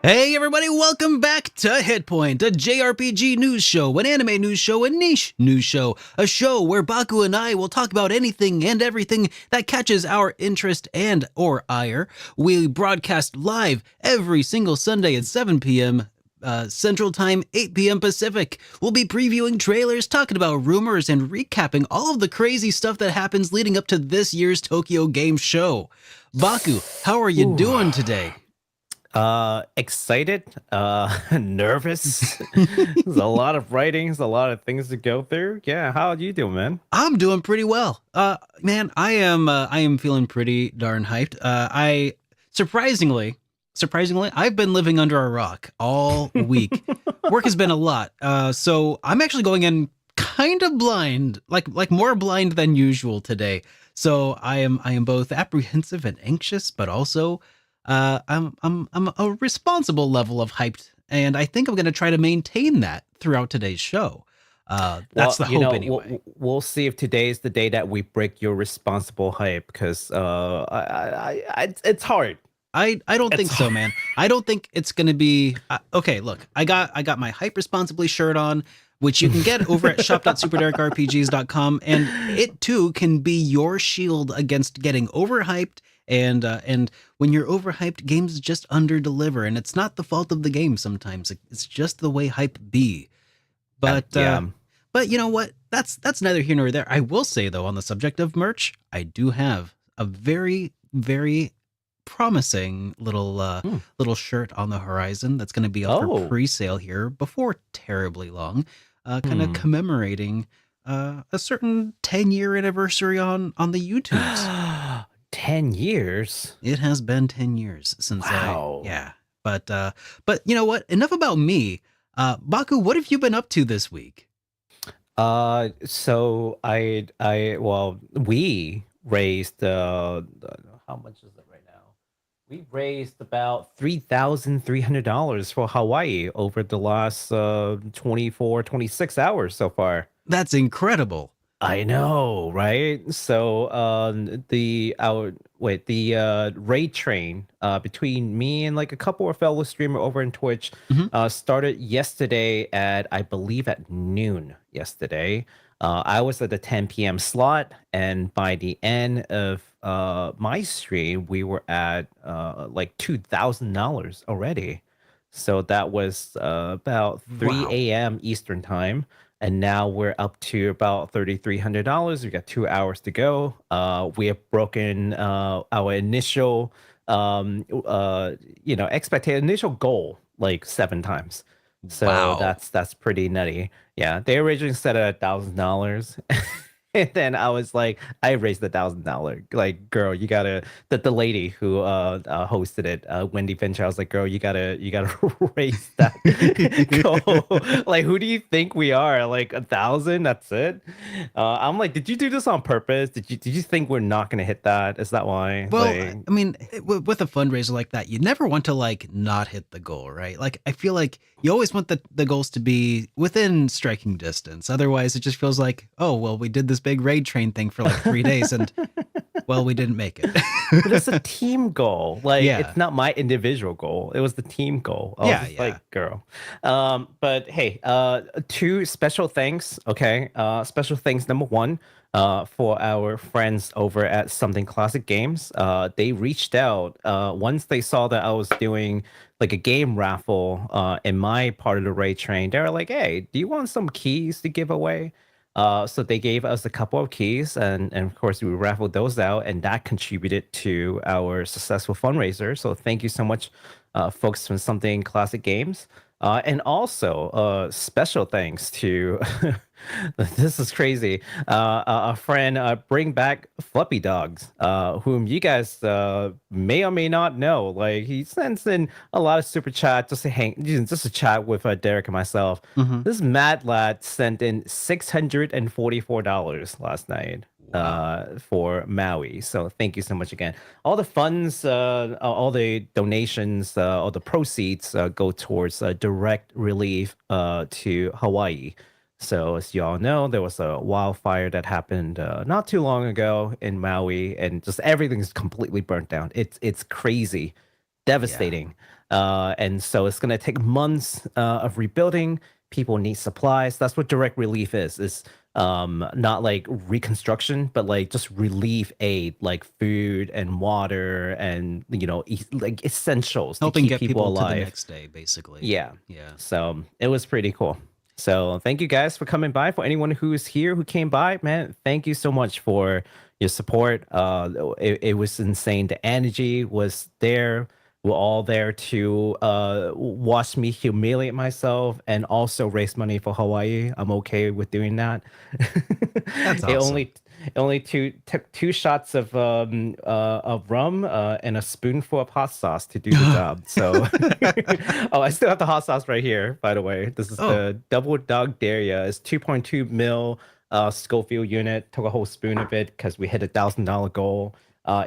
Hey everybody, welcome back to HitPoint, a JRPG news show, an anime news show, a niche news show, a show where Baku and I will talk about anything and everything that catches our interest and or ire. We broadcast live every single Sunday at 7 p.m. Central Time, 8 p.m. Pacific. We'll be previewing trailers, talking about rumors, and recapping all of the crazy stuff that happens leading up to this year's Tokyo Game Show. Baku, how are you doing today? Excited, nervous. There's a lot of writings, a lot of things to go through. Yeah, how are you doing, man? I'm doing pretty well. Man, I am feeling pretty darn hyped. I surprisingly, I've been living under a rock all week. Work has been a lot. So I'm actually going in kind of blind, like more blind than usual today. So I am both apprehensive and anxious, but also I'm a responsible level of hyped, and I think I'm going to try to maintain that throughout today's show. That's the hope anyway. We'll see if today's the day that we break your responsible hype, because it's hard. I don't think so, man. I don't think it's going to be okay. Look, I got my hype responsibly shirt on, which you can get over at shop.superderekrpgs.com, and it too can be your shield against getting overhyped. And when you're overhyped, games just underdeliver, and it's not the fault of the game. Sometimes it's just the way hype be. But but you know what? That's neither here nor there. I will say though, on the subject of merch, I do have a very promising little shirt on the horizon that's going to be up for pre-sale here before terribly long, kind of commemorating a certain 10-year anniversary on the YouTubes. 10 years? It has been 10 years since wow. But you know what? Enough about me. Baku, what have you been up to this week? So we raised how much is it right now? We raised about $3,300 for Hawaii over the last 24, 26 hours so far. That's incredible. I know, right? So the raid train between me and like a couple of fellow streamer over in Twitch started yesterday at, I believe, at noon yesterday. I was at the 10 p.m. slot, and by the end of my stream, we were at like $2,000 already. So that was about 3 a.m. Eastern time. And now we're up to about $3,300. We got 2 hours to go. We have broken our initial, expected initial goal like 7 times. So that's pretty nutty. Yeah, they originally set it at $1,000. And then I was like, I raised $1,000. Like, girl, you gotta. The lady who hosted it, Wendy Finch. I was like, girl, you gotta raise that goal. Like, who do you think we are? Like 1,000? That's it. I'm like, did you do this on purpose? Did you think we're not gonna hit that? Is that why? Well, I mean, with a fundraiser like that, you never want to like not hit the goal, right? Like, I feel like you always want the goals to be within striking distance. Otherwise, it just feels like, oh well, we did this big raid train thing for like 3 days, and well, we didn't make it. But it's a team goal. Like, it's not my individual goal. It was the team goal. I was like, girl. But hey, 2 special thanks. Okay, special thanks. Number 1. For our friends over at Something Classic Games. They reached out once they saw that I was doing like a game raffle in my part of the raid train. They were like, hey, do you want some keys to give away? So they gave us a couple of keys, and of course we raffled those out, and that contributed to our successful fundraiser. So thank you so much, folks from Something Classic Games. And also, special thanks to, this is crazy, a friend, Bring Back Fluffy Dogs, whom you guys may or may not know. Like, he sends in a lot of super chat just to chat with Derek and myself. This mad lad sent in $644 last night. For Maui. So thank you so much again. All the funds, all the donations, all the proceeds go towards direct relief to Hawaii. So as you all know, there was a wildfire that happened not too long ago in Maui, and just everything's completely burnt down. It's crazy, devastating. And so it's going to take months of rebuilding. People need supplies. That's what direct relief is not like reconstruction, but like just relief aid, like food and water and like essentials helping to keep get people alive to the next day, basically. Yeah. Yeah. So it was pretty cool. So thank you guys for coming by. For anyone who is here who came by, man, thank you so much for your support. It was insane. The energy was there. We're all there to watch me humiliate myself and also raise money for Hawaii. I'm okay with doing that. That's awesome. It only took 2 shots of rum and a spoonful of hot sauce to do the job. So, I still have the hot sauce right here. By the way, this is the Double Dog Daria. It's 2.2 mil Schofield unit. Took a whole spoon of it because we hit $1,000 goal.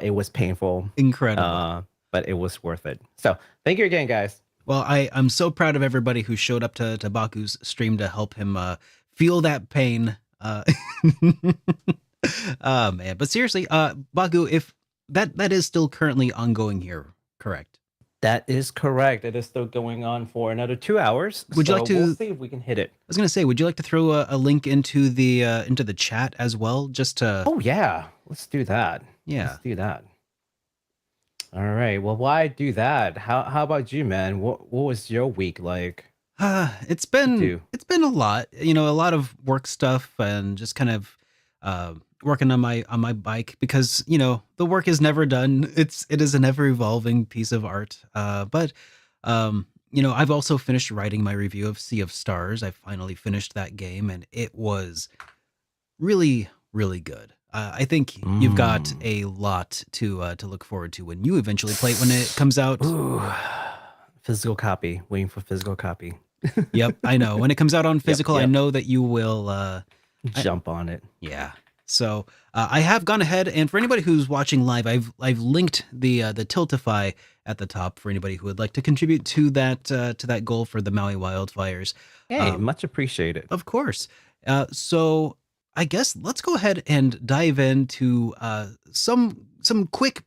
It was painful, incredible, but it was worth it. So, thank you again, guys. Well, I'm so proud of everybody who showed up to Baku's stream to help him feel that pain. Oh man, but seriously, Baku, if that is still currently ongoing here, correct? That is correct. It is still going on for another 2 hours. Would you like to? We'll see if we can hit it. I was gonna say, would you like to throw a link into the chat as well, just to? Oh yeah, let's do that. Yeah, let's do that. All right. Well, why do that? How about you, man? What was your week like? It's been a lot. A lot of work stuff and just kind of working on my bike because the work is never done. It is an ever evolving piece of art. But I've also finished writing my review of Sea of Stars. I finally finished that game and it was really, really good. I think you've got a lot to look forward to when you eventually play it when it comes out. Ooh, physical copy. Waiting for physical copy. Yep, I know. When it comes out on physical, yep. I know that you will jump on it. Yeah. So I have gone ahead, and for anybody who's watching live, I've linked the Tiltify at the top for anybody who would like to contribute to that goal for the Maui wildfires. Hey, much appreciated. Of course. So I guess let's go ahead and dive into some quick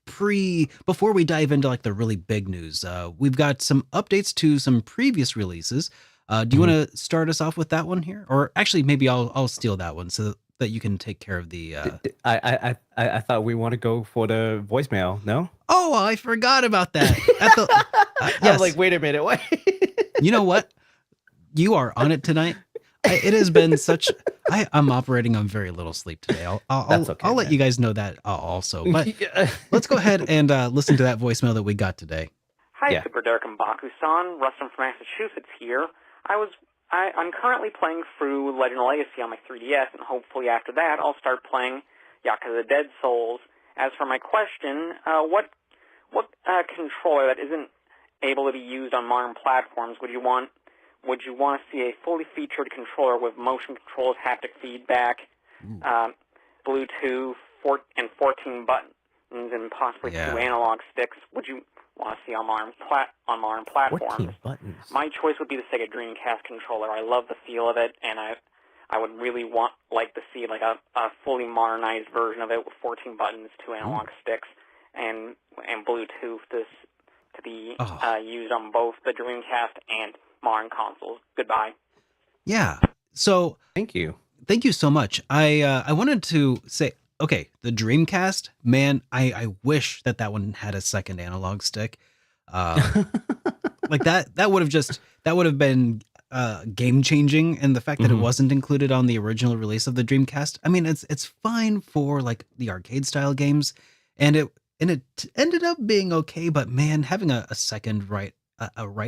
before we dive into like the really big news. We've got some updates to some previous releases. Do you want to start us off with that one here, or actually maybe I'll steal that one so that you can take care of the. I thought we want to go for the voicemail. No. Oh, I forgot about that. Yes. I was like, wait a minute, what? You know what? You are on it tonight. It has been such. I'm operating on very little sleep today. I'll let you guys know that also. But let's go ahead and listen to that voicemail that we got today. Hi, SuperDerek and Baku-san. Rustin from Massachusetts here. I'm currently playing through Legend of Legacy on my 3DS, and hopefully after that I'll start playing Yakuza Dead Souls. As for my question, what controller that isn't able to be used on modern platforms would you want to see a fully featured controller with motion controls, haptic feedback, Bluetooth, and 14 buttons, and possibly 2 analog sticks? Would you want to see on modern platforms? My choice would be the SEGA Dreamcast controller. I love the feel of it, and I would really like to see like a fully modernized version of it with 14 buttons, 2 analog sticks, and Bluetooth to be used on both the Dreamcast and modern consoles. Goodbye. Yeah. So thank you so much. I wanted to say, okay, the Dreamcast, man, I wish that one had a second analog stick. Like that would have been game changing, and the fact that it wasn't included on the original release of the Dreamcast. I mean, it's fine for like the arcade style games, and it ended up being okay. But man, having a second right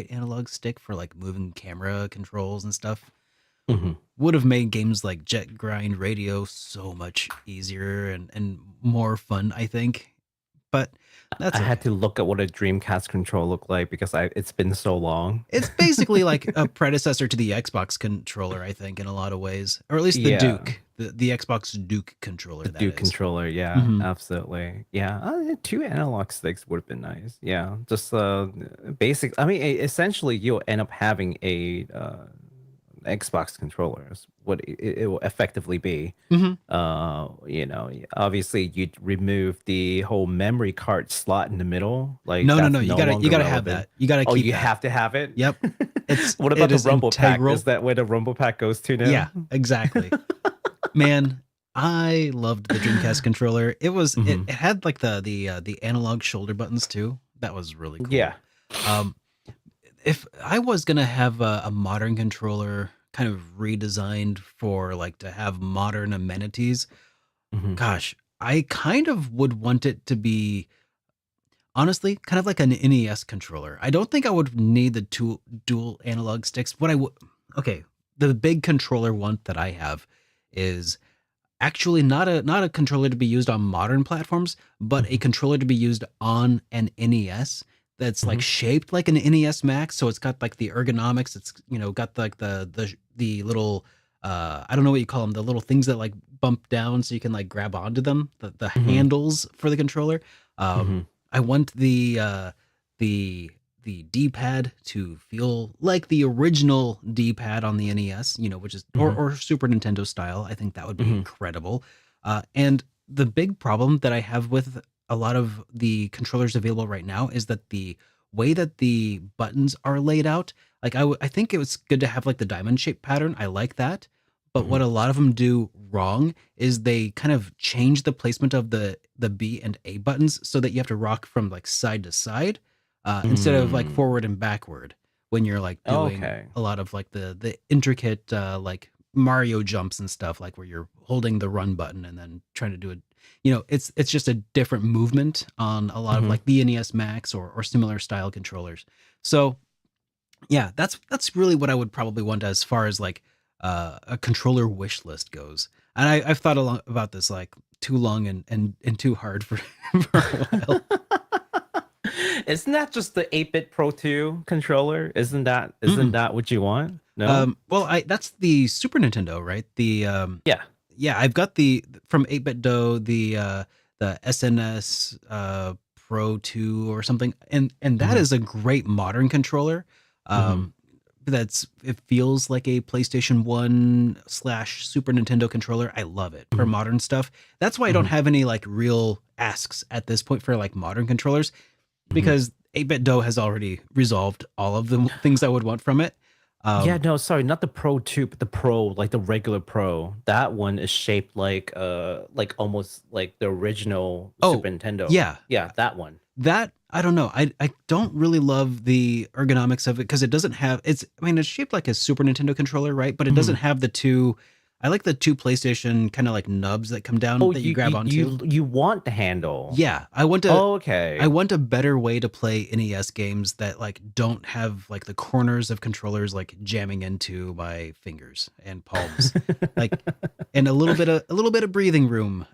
analog stick for like moving camera controls and stuff would have made games like Jet Grind Radio so much easier and more fun, I think. But I had to look at what a Dreamcast control looked like because it's been so long. It's basically like a predecessor to the Xbox controller, I think, in a lot of ways, or at least the Duke, the Xbox Duke controller. The Duke controller, absolutely, 2 analog sticks would have been nice. Yeah, just basic. I mean, essentially, you'll end up having a Xbox controller. Is what it will effectively be. You know, obviously you'd remove the whole memory card slot in the middle. Like no, that's you gotta have that. You gotta keep. You have to have it. Yep. It's what about the Rumble integral. Pack? Is that where the Rumble Pack goes to now? Yeah, exactly. Man, I loved the Dreamcast controller. It was it had like the analog shoulder buttons too. That was really cool. Yeah. If I was gonna have a modern controller kind of redesigned for like to have modern amenities, gosh, I kind of would want it to be honestly kind of like an NES controller. I don't think I would need the dual analog sticks. What I would the big controller one that I have is actually not a controller to be used on modern platforms, but a controller to be used on an NES that's like shaped like an NES Max. So it's got like the ergonomics. It's, you know, got like the little, I don't know what you call them, the little things that like bump down so you can like grab onto them, the handles for the controller. I want the D-pad to feel like the original D-pad on the NES, you know, which is or Super Nintendo style. I think that would be incredible. And the big problem that I have with a lot of the controllers available right now is that the way that the buttons are laid out, like I think it was good to have like the diamond shape pattern. I like that. But what a lot of them do wrong is they kind of change the placement of the B and A buttons so that you have to rock from like side to side instead of like forward and backward when you're like doing a lot of like the intricate like Mario jumps and stuff, like where you're holding the run button and then trying to do it. You know, it's just a different movement on a lot of like the NES Max or similar style controllers. So yeah, that's really what I would probably want as far as like a controller wish list goes. And I've thought about this like too long and too hard for a while. Isn't that just the 8-bit Pro 2 controller? Isn't that what you want? No. Well, that's the Super Nintendo, right? The yeah, I've got the from 8-bit Do the SNS Pro 2 or something, and that is a great modern controller. It feels like a PlayStation 1 / Super Nintendo controller. I love it for modern stuff. That's why I don't have any like real asks at this point for like modern controllers, because 8-bit Do has already resolved all of the things I would want from it. Sorry, not the Pro 2, but the Pro, like the regular Pro. That one is shaped like almost like the original Super Nintendo. Yeah, that one. That I don't know. I don't really love the ergonomics of it because it doesn't have it's shaped like a Super Nintendo controller, right? But it doesn't have the two. I like the two PlayStation kind of like nubs that come down that you grab onto. You want the handle. Yeah, I want to. I want a better way to play NES games that like don't have like the corners of controllers like jamming into my fingers and palms, like, and a little bit of breathing room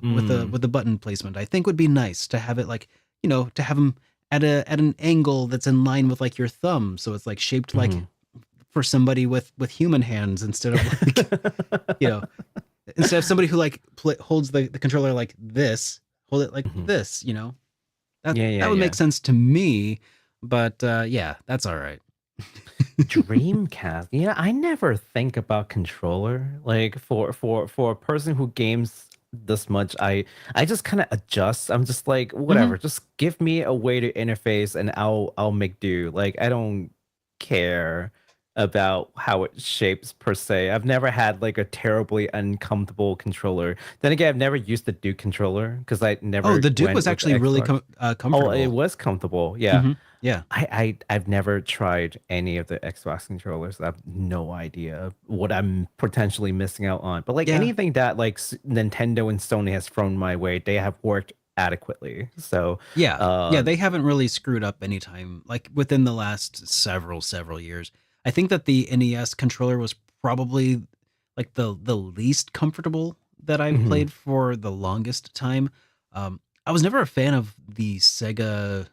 with the button placement. I think would be nice to have it like, you know, to have them at an angle that's in line with like your thumb, so it's like shaped like for somebody with human hands instead of like, you know, instead of somebody who like holds the controller like this, hold it like this, you know, that would make sense to me. But yeah, that's all right. Dreamcast. Yeah, I never think about controller like for a person who games this much. I just kind of adjust. I'm just like, whatever, just give me a way to interface and I'll make do. Like, I don't care about how it shapes per se. I've never had like a terribly uncomfortable controller. Then again, I've never used the Duke controller because I never. Oh, the Duke was actually really comfortable. Oh, it was comfortable. Yeah. Yeah. I've never tried any of the Xbox controllers. I have no idea what I'm potentially missing out on. But like anything that like Nintendo and Sony has thrown my way, they have worked adequately. So they haven't really screwed up any time like within the last several years. I think that the NES controller was probably like the least comfortable that I've played for the longest time. I was never a fan of the Sega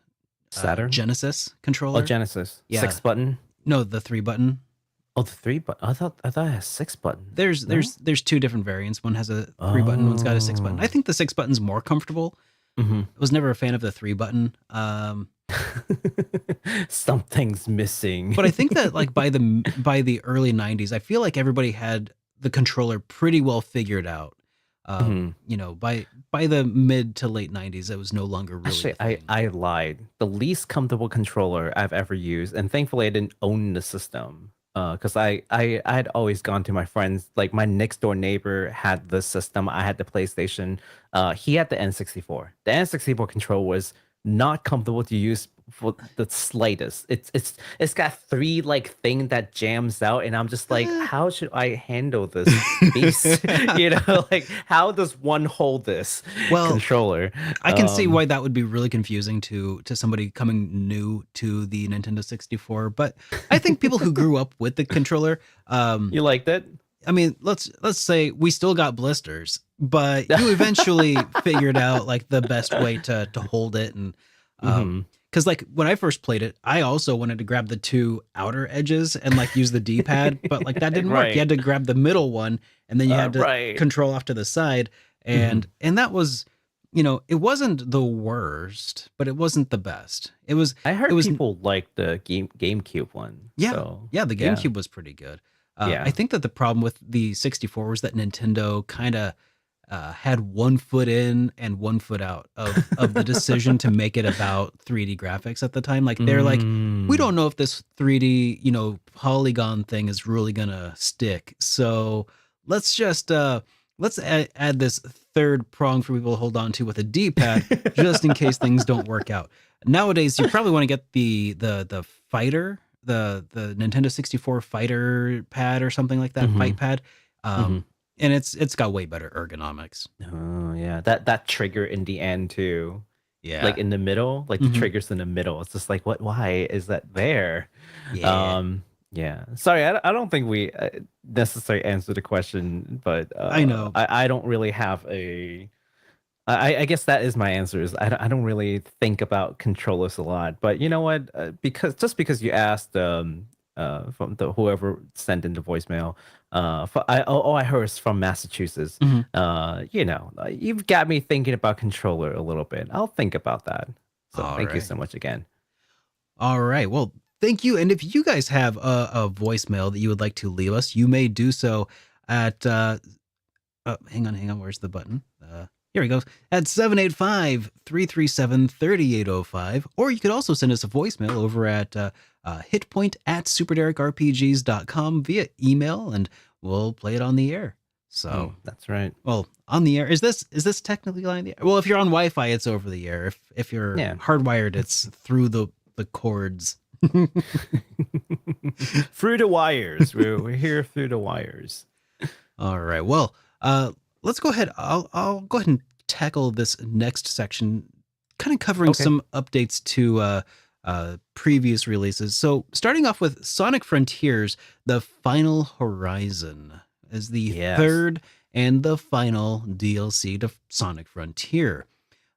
Saturn Genesis controller. Oh, Genesis. Yeah. 6-button? No, the 3-button. Oh, the 3-button. I thought it has 6-button. There's two different variants. One has a 3-button, one's got a 6-button. I think the 6-button's more comfortable. I was never a fan of the 3-button. Something's missing. But I think that like by the early 90s, I feel like everybody had the controller pretty well figured out. You know, by the mid to late 90s, it was no longer really. Actually, I lied. The least comfortable controller I've ever used, and thankfully I didn't own the system. Because I had always gone to my friends, like my next door neighbor had the system. I had the PlayStation. He had the N64. The N64 controller was not comfortable to use for the slightest. It's got 3 like thing that jams out, and I'm just like, how should I handle this beast? You know, like how does one hold this controller? I can see why that would be really confusing to somebody coming new to the Nintendo 64. But I think people who grew up with the controller, you liked it. I mean, let's say we still got blisters, but you eventually figured out like the best way to hold it. And because like when I first played it, I also wanted to grab the 2 outer edges and like use the D-pad, but like that didn't work. You had to grab the middle one, and then you had to control off to the side. And that was, you know, it wasn't the worst, but it wasn't the best. It was. I heard people like the GameCube one. Yeah, so, the GameCube was pretty good. I think that the problem with the 64 was that Nintendo kind of had 1 foot in and 1 foot out of the decision to make it about 3D graphics at the time. Like they're like, we don't know if this 3D, you know, polygon thing is really gonna stick. So let's just let's add this third prong for people to hold on to with a D-pad just in case things don't work out. Nowadays, you probably want to get the fighter. The Nintendo 64 fighter pad or something like that, fight pad. And it's got way better ergonomics. Oh yeah, that trigger in the end too. Yeah, like in the middle, like the triggers in the middle. It's just like, what? Why is that there? Yeah. Sorry, I don't think we necessarily answered the question, but I know I don't really have a. I guess that is my answer. Is I don't really think about controllers a lot, but you know what? Because you asked from the whoever sent in the voicemail, I heard it's from Massachusetts. You know, you've got me thinking about controller a little bit. I'll think about that. So thank you so much again. All right. Well, thank you. And if you guys have a voicemail that you would like to leave us, you may do so at hang on. Where's the button? Here we go. At 785-337-3805. Or you could also send us a voicemail over at HitPoint at SuperDerekRPGs.com via email, and we'll play it on the air. So that's right. Well, on the air. Is this technically on the air? Well, if you're on Wi-Fi, it's over the air. If you're hardwired, it's through the cords. Through the wires. We're here through the wires. All right. Well, let's go ahead. I'll go ahead and tackle this next section, kind of covering some updates to previous releases. So starting off with Sonic Frontiers, The Final Horizon is the third and the final DLC to Sonic Frontier.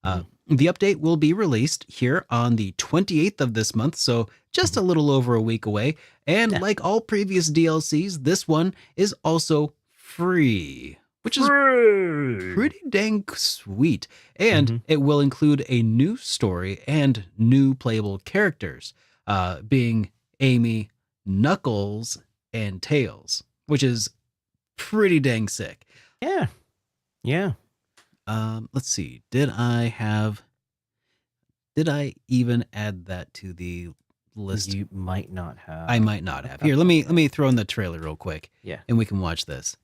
The update will be released here on the 28th of this month, so just a little over a week away. And like all previous DLCs, this one is also free, which is pretty dang sweet. And it will include a new story and new playable characters, being Amy, Knuckles, and Tails, which is pretty dang sick. Yeah. Let's see. Did I even add that to the list? You might not have. I might not have. Here, let me throw in the trailer real quick. Yeah. And we can watch this.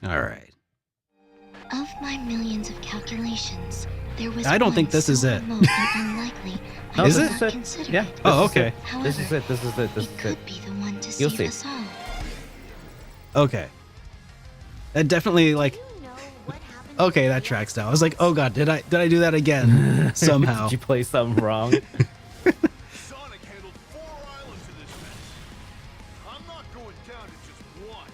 All right. Of my millions of calculations, there was I don't think this is it. Is it? Yeah. Oh, okay. However, This is it. it could be the one to You'll save see. us all. Okay. That definitely okay, that tracks now. I was like, oh god, did I do that again somehow? Did you play something wrong? Sonic handled 4 islands in this mess. I'm not going down to just one.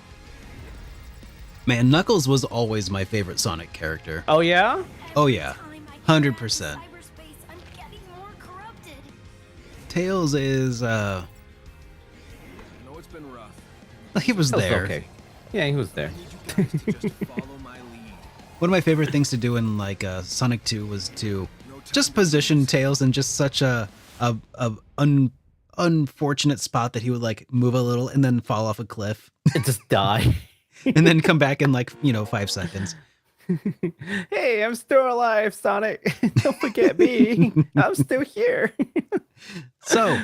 Man, Knuckles was always my favorite Sonic character. Oh yeah? Oh yeah. 100%. He was there. Okay. Yeah, he was there. One of my favorite things to do in like Sonic 2 was to just position Tails in just such a unfortunate spot that he would like move a little and then fall off a cliff and just die. And then come back in like 5 seconds. Hey, I'm still alive, Sonic. Don't forget me. I'm still here. So,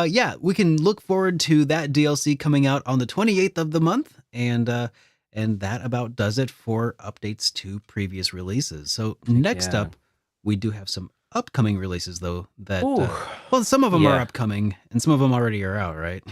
yeah, we can look forward to that DLC coming out on the 28th of the month, and that about does it for updates to previous releases. So next up, we do have some upcoming releases though that well, some of them are upcoming and some of them already are out, right?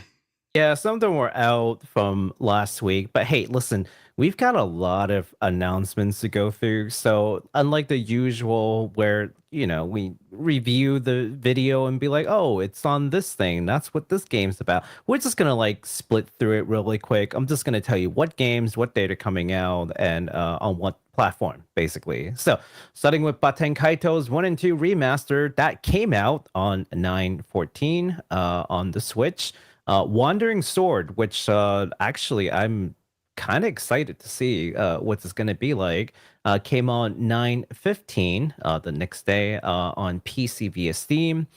Yeah, some of them were out from last week, but hey, listen, we've got a lot of announcements to go through. So unlike the usual where, we review the video and be like, oh, it's on this thing. That's what this game's about. We're just going to like split through it really quick. I'm just going to tell you what games, what date are coming out and on what platform, basically. So starting with Baten Kaitos 1 and 2 Remaster, that came out on 9/14 on the Switch. Wandering Sword, which actually I'm kind of excited to see what it's going to be like, came on 9/15 the next day on PC via Steam.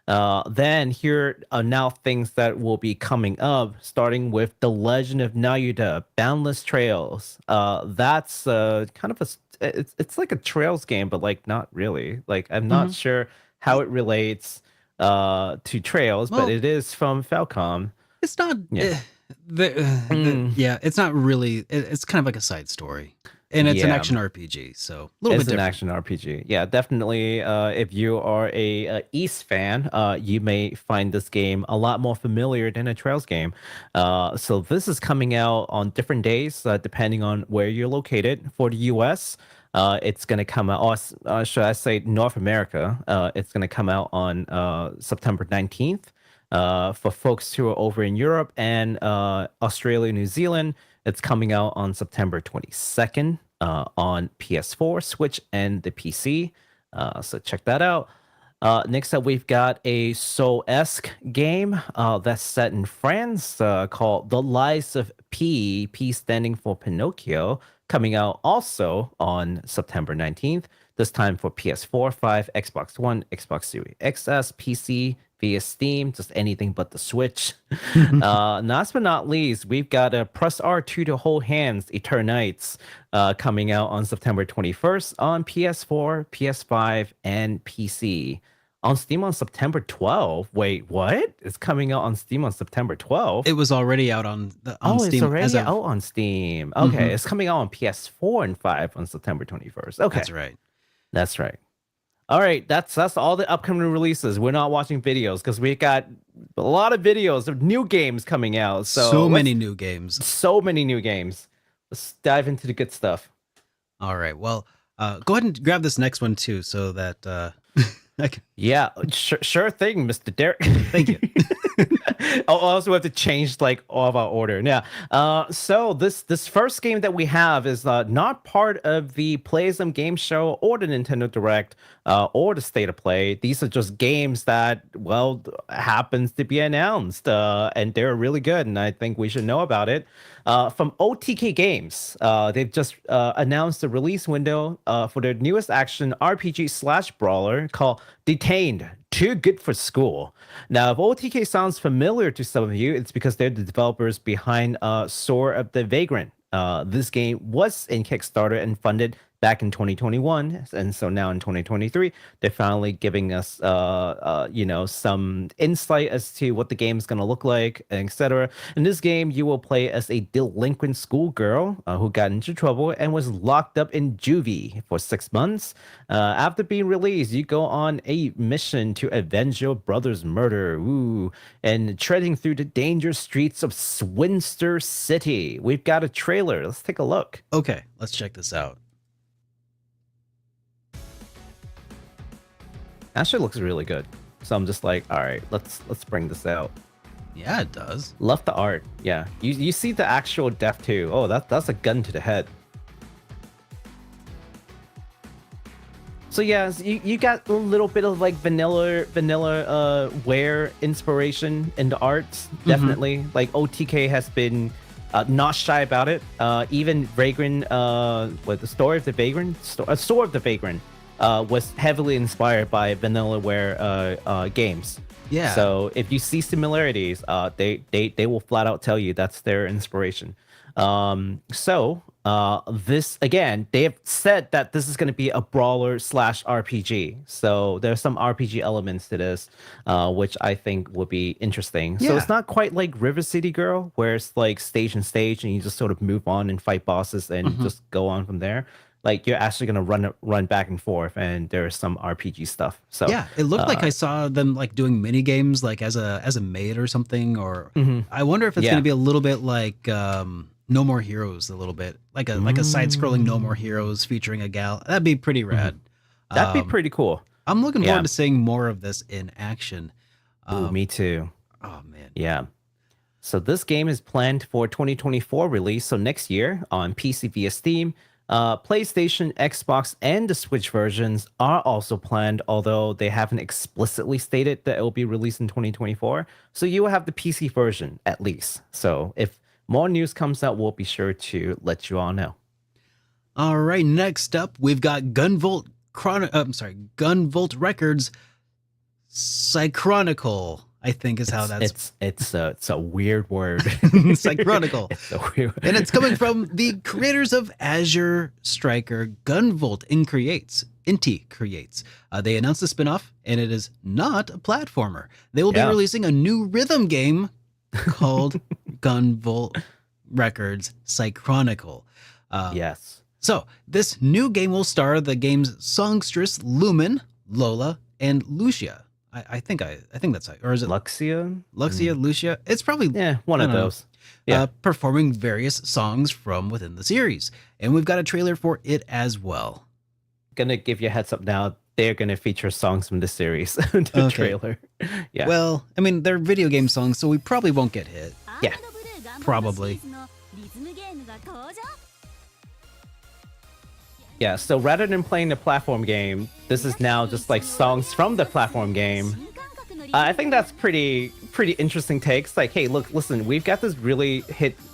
Then here are now things that will be coming up, starting with The Legend of Nayuta, Boundless Trails. That's kind of it's like a Trails game, but like not really. Like I'm not sure how it relates to Trails, but it is from Falcom. It's not it's not really, it's kind of like a side story, and it's an action RPG, so a little bit different. It's an action RPG. Yeah, definitely. If you are a East fan, you may find this game a lot more familiar than a Trails game. So this is coming out on different days depending on where you're located. For the US, it's going to come out, or should I say North America, it's going to come out on September 19th. For folks who are over in Europe and Australia, New Zealand, it's coming out on September 22nd on PS4, Switch, and the PC. So check that out. Next up, we've got a Soul-esque game that's set in France called The Lies of P, P standing for Pinocchio, coming out also on September 19th, this time for PS4, 5, Xbox One, Xbox Series XS, PC, via Steam, just anything but the Switch. Last but not least, we've got a Press R2 to Hold Hands, Eternights, coming out on September 21st on PS4, PS5, and PC. On Steam on September 12th. Wait, what? It's coming out on Steam on September 12th. It was already out on Steam. It's already out on Steam. Okay, it's coming out on PS4 and 5 on September 21st. Okay, that's right. All right, that's all the upcoming releases. We're not watching videos because we got a lot of videos of new games coming out. So many new games. So many new games. Let's dive into the good stuff. All right. Well, go ahead and grab this next one too, so that Yeah, sure thing, Mr. Derek. Thank you. Also, we have to change like all of our order. Yeah. So this first game that we have is not part of the Playism Game Show or the Nintendo Direct or the State of Play. These are just games that, well, happens to be announced, and they're really good, and I think we should know about it. From OTK Games, they've just announced the release window for their newest action RPG / brawler called Detained, Too Good for School. Now, if OTK sounds familiar to some of you, it's because they're the developers behind Sword of the Vagrant. This game was in Kickstarter and funded back in 2021, and so now in 2023 they're finally giving us some insight as to what the game is going to look like, etc. In this game, you will play as a delinquent schoolgirl who got into trouble and was locked up in juvie for 6 months. After being released, you go on a mission to avenge your brother's murder, and treading through the dangerous streets of Swinster City. We've got a trailer. Let's take a look. Okay, let's check this out. Actually looks really good, so I'm just like, all right, let's bring this out. Yeah, it does. Love the art. Yeah, you see the actual death too. Oh, that's a gun to the head. So yeah, you got a little bit of like vanilla wear inspiration in the arts, definitely. Like OTK has been not shy about it. Even Vagrant, the Story of the Vagrant, Store of the Vagrant, was heavily inspired by vanillaware games. Yeah. So if you see similarities, they will flat out tell you that's their inspiration. This again, they have said that this is going to be a brawler / RPG. So there's some RPG elements to this, which I think would be interesting. Yeah. So it's not quite like River City Girl, where it's like stage and stage, and you just sort of move on and fight bosses and just go on from there. Like you're actually gonna run back and forth, and there's some RPG stuff. So yeah, it looked like I saw them like doing mini games, like as a maid or something. Or I wonder if it's gonna be a little bit like No More Heroes, a little bit like a side-scrolling No More Heroes featuring a gal. That'd be pretty rad. That'd be pretty cool. I'm looking forward to seeing more of this in action. Ooh, me too. Oh man. Yeah. So this game is planned for 2024 release, so next year on PC via Steam. PlayStation, Xbox, and the Switch versions are also planned, although they haven't explicitly stated that it will be released in 2024. So you will have the PC version at least. So if more news comes out, we'll be sure to let you all know. All right, next up, we've got Gunvolt Records Cychronicle, I think is how that's... It's a weird word. Cychronicle. It's a weird word. And it's coming from the creators of Azure Striker Gunvolt Inti Creates. They announced a spinoff, and it is not a platformer. They will be releasing a new rhythm game called Gunvolt Records Cychronicle. Yes. So this new game will star the game's songstress Lumen, Lola, and Lucia. I think that's right. Or is it Luxia? Lucia? It's probably one of those. Performing various songs from within the series. And we've got a trailer for it as well. Gonna give you a heads up now. They're gonna feature songs from the series in the trailer. Yeah. Well, I mean, they're video game songs, so we probably won't get hit. Yeah. Probably. Yeah, so rather than playing the platform game, this is now just like songs from the platform game. I think that's pretty interesting takes. Like, hey, look, listen, we've got this really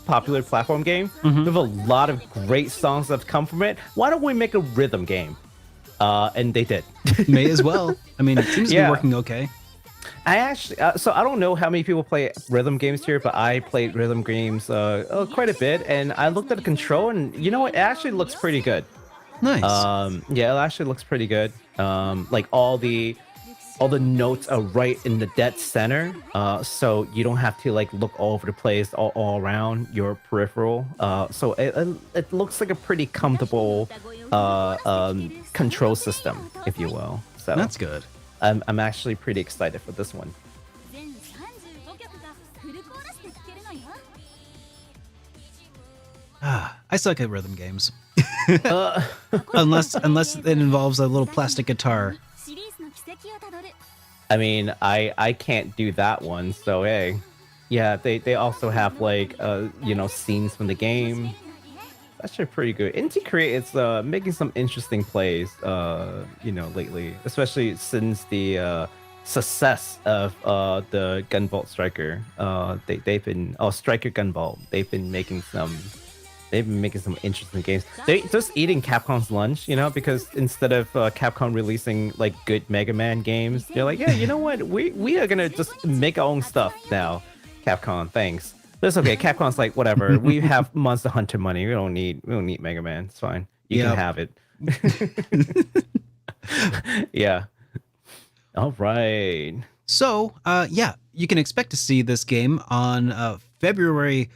popular platform game. We have a lot of great songs that have come from it. Why don't we make a rhythm game? And they did. May as well. I mean, it seems to be working okay. I actually, so I don't know how many people play rhythm games here, but I played rhythm games quite a bit. And I looked at the control, and you know what? It actually looks pretty good. Nice. Yeah, it actually looks pretty good. Like all the notes are right in the dead center, so you don't have to like look all over the place, all around your peripheral. So it looks like a pretty comfortable control system, if you will. So that's good. I'm actually pretty excited for this one. I suck at rhythm games. Unless it involves a little plastic guitar. I mean, I can't do that one, so hey. Yeah, they also have like scenes from the game. That's actually pretty good. Inti Create is making some interesting plays lately, especially since the success of the Gunvolt Striker. They've been Striker Gunvolt. They've been making some interesting games. They're just eating Capcom's lunch, because instead of Capcom releasing like good Mega Man games, they're like, yeah, you know what? We are gonna just make our own stuff now. Capcom, thanks. But it's okay. Capcom's like, whatever. We have Monster Hunter money. We don't need Mega Man. It's fine. You can have it. Yeah. All right. So, you can expect to see this game on February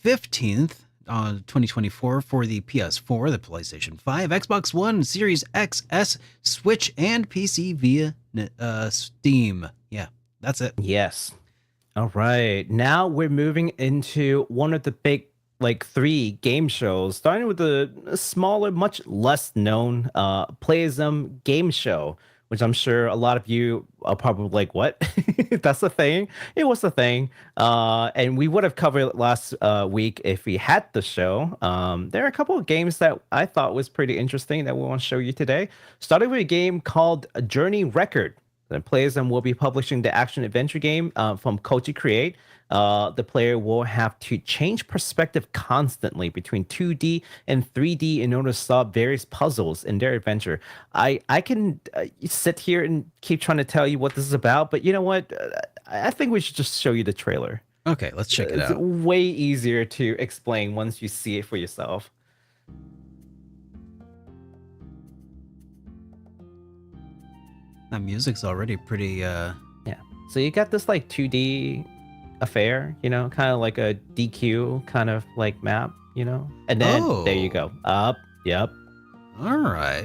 15th. 2024 for the PS4, the PlayStation 5, Xbox One, Series X, S, Switch, and PC via Steam. Yeah, that's it. Yes. All right. Now we're moving into one of the big, 3 game shows, starting with the smaller, much less known Playism game show, which I'm sure a lot of you are probably like, what? That's the thing? It was the thing. And we would have covered it last week if we had the show. There are a couple of games that I thought was pretty interesting that we want to show you today. Starting with a game called Journey Record. The Playism will be publishing the action-adventure game from Koji Create. The player will have to change perspective constantly between 2D and 3D in order to solve various puzzles in their adventure. I can sit here and keep trying to tell you what this is about, but you know what? I think we should just show you the trailer. Okay, let's check it out. It's way easier to explain once you see it for yourself. That music's already pretty Yeah. So you got this like 2D affair, you know, kind of like a DQ kind of like map, you know? And then there you go. Up. Yep. All right.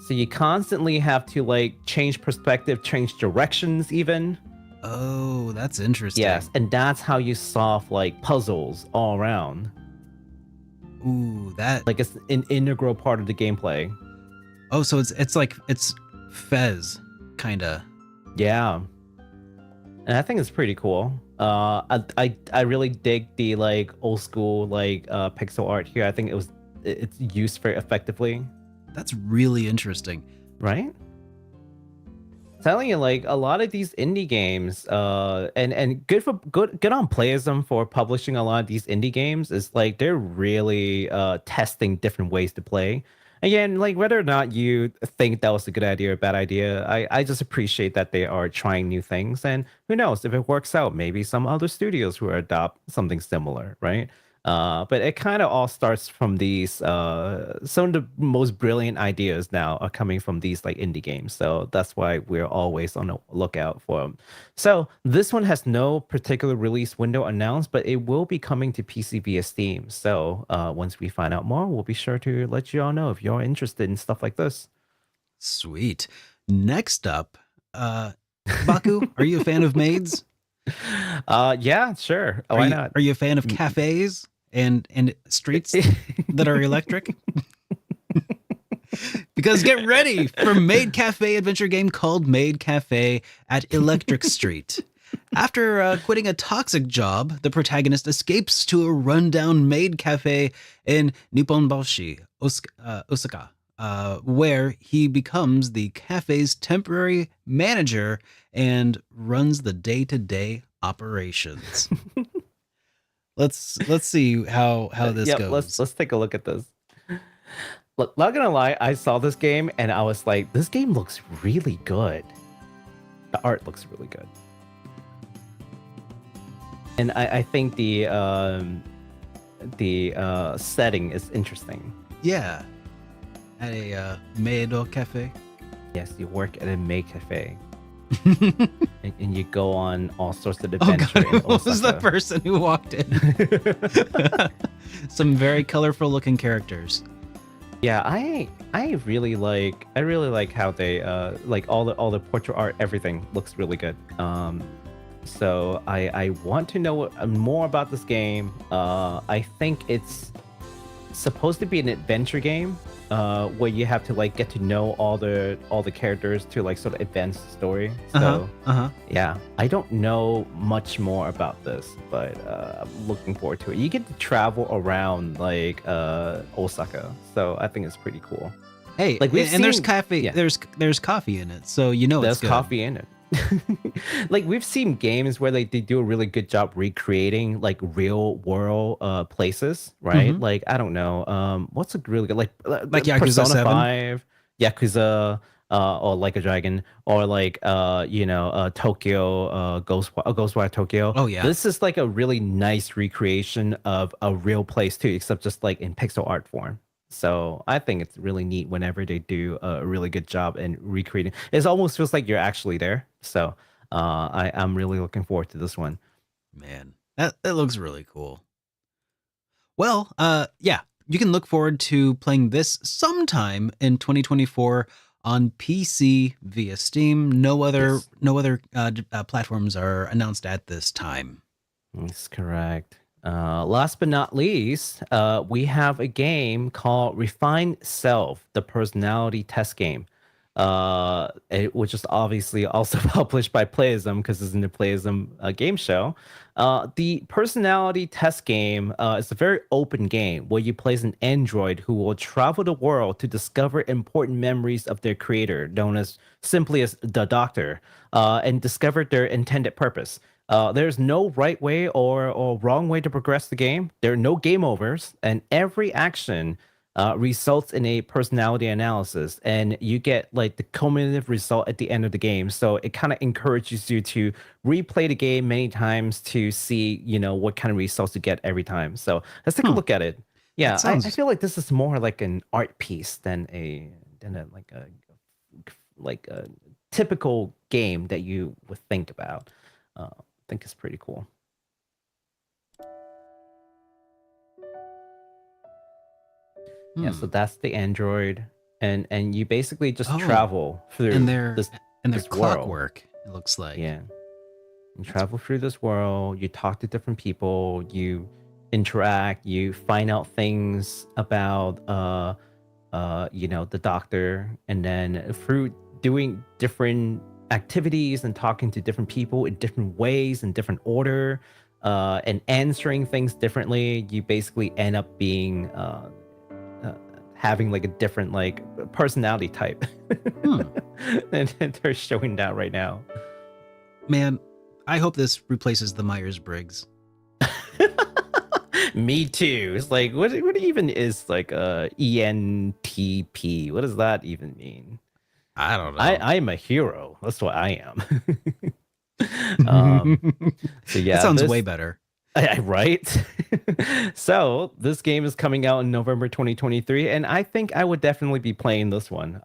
So you constantly have to like change perspective, change directions even. Oh, that's interesting. Yes, and that's how you solve like puzzles all around. Ooh, that like it's an integral part of the gameplay. Oh, so it's like it's Fez kinda. Yeah. And I think it's pretty cool. I really dig the like old school like pixel art here. I think it's used very effectively. That's really interesting. Right? Telling you, like a lot of these indie games, and good on Playism for publishing a lot of these indie games. Is like they're really testing different ways to play. Again, like whether or not you think that was a good idea or a bad idea, I just appreciate that they are trying new things. And who knows, if it works out, maybe some other studios will adopt something similar, right? But it kind of all starts from these, some of the most brilliant ideas now are coming from these like indie games. So that's why we're always on the lookout for them. So this one has no particular release window announced, but it will be coming to PC via Steam. So once we find out more, we'll be sure to let you all know if you're interested in stuff like this. Sweet. Next up, Baku, are you a fan of maids? Yeah, sure. Why not? Are you a fan of cafes and streets that are electric? Because get ready for Maid Cafe adventure game called Maid Cafe at Electric Street. After quitting a toxic job, the protagonist escapes to a rundown maid cafe in Nipponbashi, Osaka, where he becomes the cafe's temporary manager and runs the day-to-day operations. Let's see how this goes. Let's take a look at this. Look, not gonna lie, I saw this game and I was like, this game looks really good. The art looks really good. And I think the setting is interesting. Yeah. At a Maido cafe. Yes, you work at a maid cafe. and you go on all sorts of adventures. Oh God, what was the person who walked in? Some very colorful looking characters. Yeah, I really like how they like all the portrait art, everything looks really good. So I want to know more about this game. I think it's supposed to be an adventure game where you have to like get to know all the characters to like sort of advance the story. So yeah, I don't know much more about this, but I'm looking forward to it. You get to travel around like Osaka, so I think it's pretty cool. Hey, like there's coffee. Yeah. There's coffee in it, so you know there's coffee in it. Like we've seen games where like they do a really good job recreating like real world places, right? Like I don't know, what's a really good like Yakuza Persona 7? 5, Yakuza, or Like a Dragon, or like Tokyo, Ghostwire Tokyo. Oh yeah, this is like a really nice recreation of a real place too, except just like in pixel art form. So I think it's really neat whenever they do a really good job in recreating. It almost feels like you're actually there. So I'm really looking forward to this one. Man, that looks really cool. Well, yeah, you can look forward to playing this sometime in 2024 on PC via Steam. No other platforms are announced at this time. That's correct. Last but not least, we have a game called Refined Self, the personality test game. which is obviously also published by Playism because it's in the Playism game show. The personality test game is a very open game where you play as an android who will travel the world to discover important memories of their creator, known as simply as the Doctor, and discover their intended purpose. There's no right way or wrong way to progress the game. There are no game overs, and every action results in a personality analysis, and you get like the cumulative result at the end of the game. So it kind of encourages you to replay the game many times to see, what kind of results you get every time. So let's take a look at it. Yeah, I feel like this is more like an art piece than a typical game that you would think about. I think it's pretty cool. Yeah, so that's the android, and you basically just travel through this clockwork, it looks like. Yeah, you travel through this world. You talk to different people. You interact. You find out things about the Doctor, and then through doing different activities and talking to different people in different ways, in different order, and answering things differently, you basically end up being having like a different like personality type. And they're showing that right now. Man, I hope this replaces the Myers-Briggs. Me too. It's like what even is like ENTP? What does that even mean? I don't know. I'm a hero. That's what I am. So yeah, that sounds way better. Right? So this game is coming out in November 2023, and I think I would definitely be playing this one.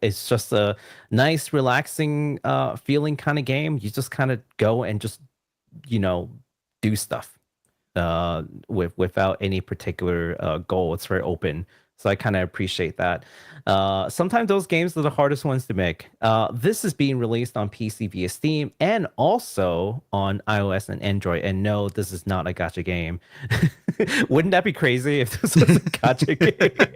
It's just a nice, relaxing feeling kind of game. You just kind of go and just, do stuff without any particular goal. It's very open. So I kind of appreciate that. Sometimes those games are the hardest ones to make. This is being released on PC via Steam and also on iOS and Android. And no, this is not a gacha game. Wouldn't that be crazy if this was a gacha game?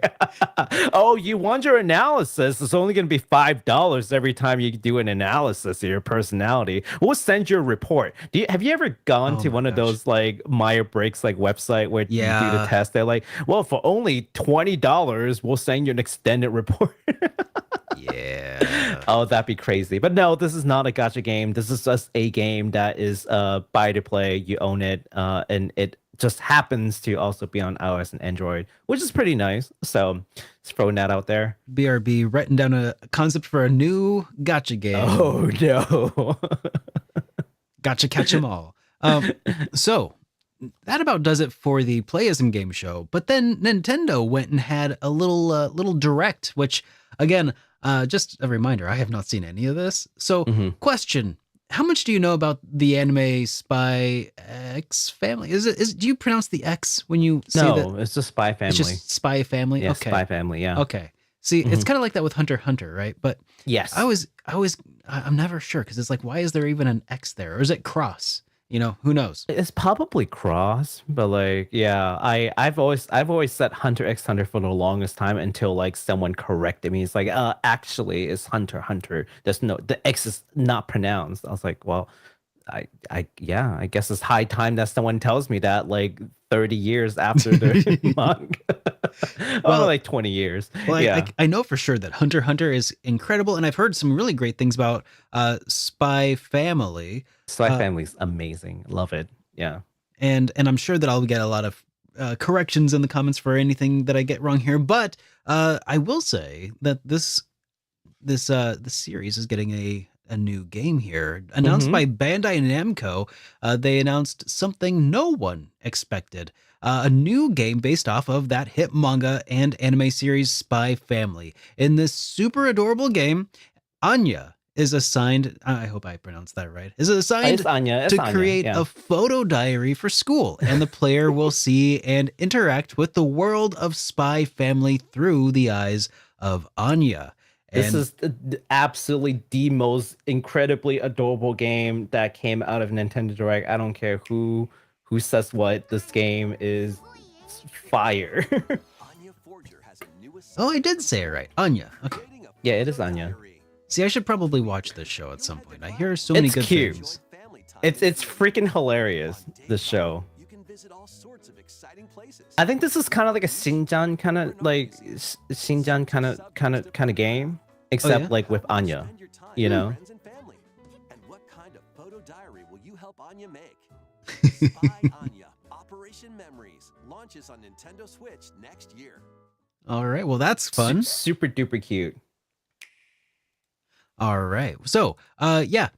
Oh, you want your analysis? It's only going to be $5 every time you do an analysis of your personality. We'll send you a report. Have you ever gone to one of those like Myers-Briggs like website where you do the test? They're like, well, for only $20, we'll send you an extended report. Yeah. Oh, that'd be crazy. But no, this is not a gacha game. This is just a game that is buy to play. You own it, and it just happens to also be on iOS and Android, which is pretty nice. So just throwing that out there. BRB writing down a concept for a new gacha game. Oh no. Gotcha, catch 'em all. So that about does it for the Playism game show. But then Nintendo went and had a little direct, which again, just a reminder, I have not seen any of this. So question, how much do you know about the anime SPYx family? Do you pronounce the X when you say that? No, it's just Spy Family. It's just Spy Family? Yeah, okay. Spy Family, yeah. Okay. See, it's kind of like that with Hunter x Hunter, right? But yes, I'm never sure because it's like, why is there even an X there? Or is it cross? Who knows? It's probably cross, but like, yeah, I've always said Hunter x Hunter for the longest time until like someone corrected me. It's like, actually, it's Hunter x Hunter. The X is not pronounced. I was like, well, I guess it's high time that someone tells me that like 30 years after the manga. Well, like 20 years. Well, yeah. I know for sure that Hunter x Hunter is incredible, and I've heard some really great things about Spy Family. Spy Family's amazing. Love it. Yeah. And I'm sure that I'll get a lot of corrections in the comments for anything that I get wrong here. But I will say that this series is getting a new game here announced by Bandai Namco. They announced something no one expected. A new game based off of that hit manga and anime series Spy Family. In this super adorable game, Anya is assigned, I hope I pronounced that right, is assigned to create a photo diary for school, and the player will see and interact with the world of Spy Family through the eyes of Anya. This is absolutely the most incredibly adorable game that came out of Nintendo Direct. I don't care who says what. This game is fire. Oh, I did say it right. Anya. Okay. Yeah, it is Anya. See, I should probably watch this show at some point. I hear so many good things. It's freaking hilarious, this show. I think this is kind of like a Shinjan kind of game, except like with Anya, you know. And what kind of photo diary will you help Anya make? SPYxANYA Operation Memories launches on Nintendo Switch next year. All right, well that's fun. Super duper cute. All right, so yeah,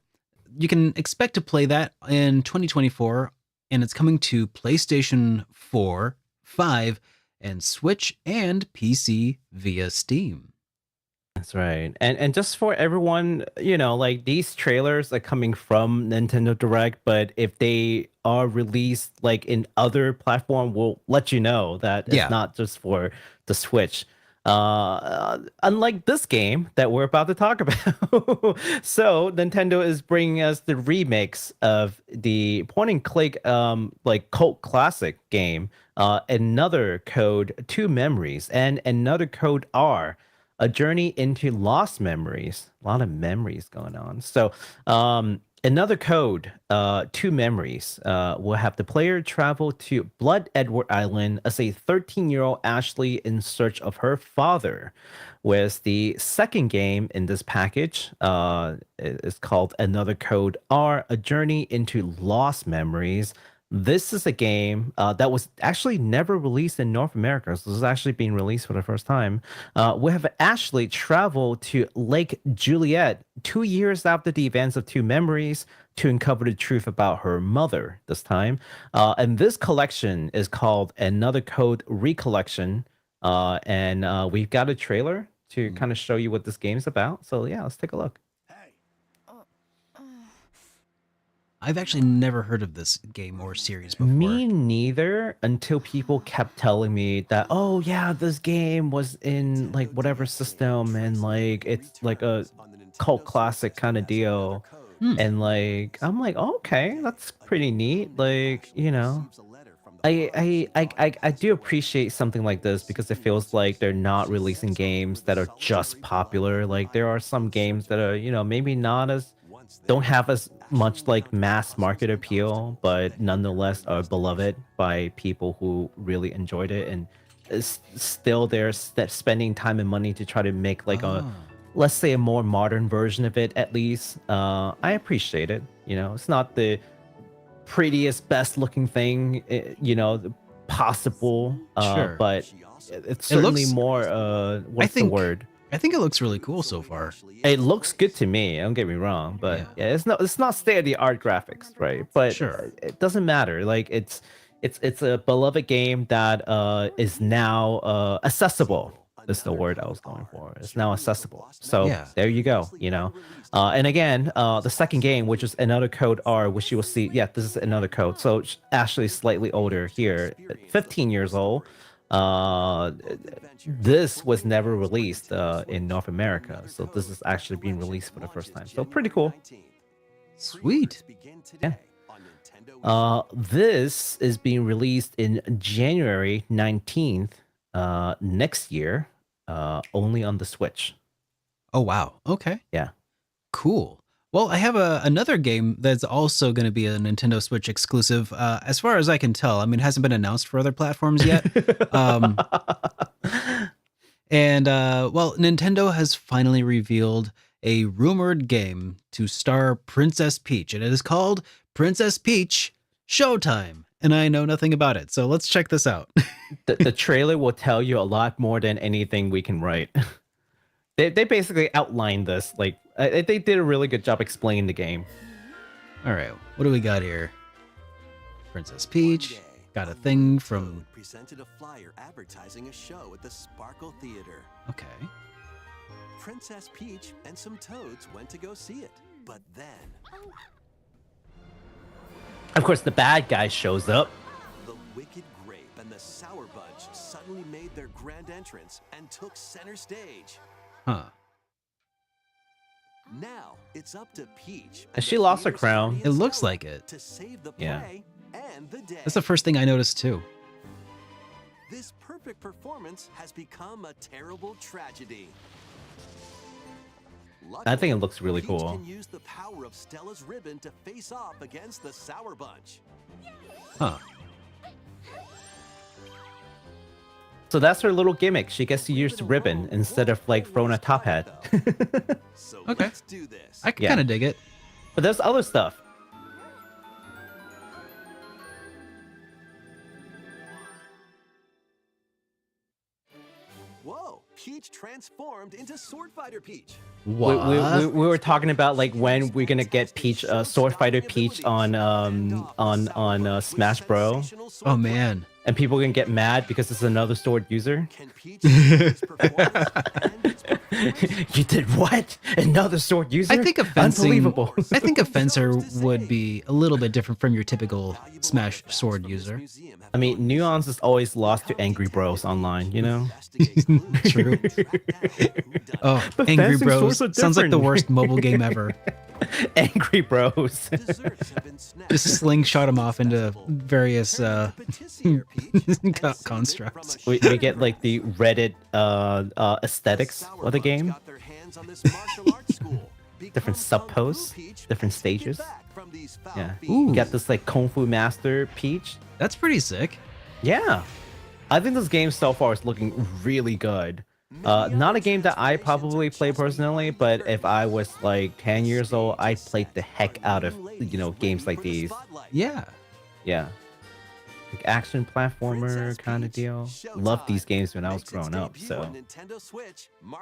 you can expect to play that in 2024, and it's coming to PlayStation 4, 5, and Switch and PC via Steam. That's right. And just for everyone, you know, like these trailers are coming from Nintendo Direct, but if they are released like in other platform, we'll let you know that it's not just for the Switch. Unlike this game that we're about to talk about. So Nintendo is bringing us the remix of the point and click like cult classic game, Another Code 2 Memories and Another Code R, A Journey into Lost Memories. A lot of memories going on. So Another Code 2 Memories will have the player travel to Blood Edward Island as a 13-year-old Ashley in search of her father. Whereas the second game in this package is called Another Code R, A Journey into Lost Memories. This is a game that was actually never released in North America. So this is actually being released for the first time. We have Ashley travel to Lake Juliet 2 years after the events of Two Memories to uncover the truth about her mother this time. And this collection is called Another Code Recollection. And we've got a trailer to kind of show you what this game's about. So yeah, let's take a look. I've actually never heard of this game or series before. Me neither, until people kept telling me that, oh yeah, this game was in like whatever system and like it's like a cult classic kind of deal. And like I'm like, oh, okay, that's pretty neat. Like, you know, I do appreciate something like this because it feels like they're not releasing games that are just popular. Like there are some games that are, you know, maybe not as don't have as much like mass market appeal, but nonetheless are beloved by people who really enjoyed it and is still there spending time and money to try to make like a, let's say, a more modern version of it at least. I appreciate it. You know, it's not the prettiest, best looking thing, you know, possible, but it's certainly more, what's the word? I think it looks really cool so far. It looks good to me. Don't get me wrong, but yeah, it's not state of the art graphics, right? But it doesn't matter. Like it's a beloved game that is now accessible. Is the word I was going for. It's now accessible. So there you go. You know, and again, the second game, which is Another Code R, which you will see. Yeah, this is Another Code. So Ashley's slightly older here, 15 years old. This was never released in North America, so this is actually being released for the first time. So pretty cool. Sweet. Yeah. This is being released in January 19th next year, only on the Switch. Oh wow. Okay. Yeah. Cool. Well, I have another game that's also going to be a Nintendo Switch exclusive. As far as I can tell, I mean, it hasn't been announced for other platforms yet. Well, Nintendo has finally revealed a rumored game to star Princess Peach, and it is called Princess Peach Showtime. And I know nothing about it, so let's check this out. The trailer will tell you a lot more than anything we can write. They basically outlined this. Like they did a really good job explaining the game. All right, what do we got here? Princess Peach got a thing from presented a flyer advertising a show at the Sparkle Theater. Okay. Princess Peach and some toads went to go see it, but then of course the bad guy shows up. The Wicked Grape and the Sour Bunch suddenly made their grand entrance and took center stage. Huh. Now it's up to Peach. Has she lost her crown? It looks like it. To save the play and the day. That's the first thing I noticed too. This perfect performance has become a terrible tragedy. I think it looks really Peach cool. can use the power of Stella's ribbon to face off against the Sour Bunch. Huh. So that's her little gimmick. She gets to use the ribbon instead of like throwing a top hat. So Okay. let's do this. I can kind of dig it. But there's other stuff. Whoa, Peach transformed into Sword Fighter Peach. What? We were talking about like when we're gonna get Peach, Sword Fighter Peach on Smash Bro. Oh man. And people can get mad because it's another sword user. Can Peach use its performance and its performance? You did what? Another sword user? I think a fencing. Unbelievable. I think a fencer would be a little bit different from your typical Smash sword user. I mean, nuance is always lost to Angry Bros online, you know? True. Oh, But Angry fencing Bros swords are sounds like the different. worst mobile game ever. Angry Bros. Just slingshot him off into various constructs. we get like the Reddit aesthetics of the game. Different sub posts, different stages. Yeah. Ooh. You got this like Kung Fu Master Peach. That's pretty sick. Yeah. I think this game so far is looking really good. Not a game that I probably play personally, but if I was like 10 years old, I'd play the heck out of, you know, games like these. Yeah. Yeah. Like action platformer kind of deal. Loved these games when I was growing up, so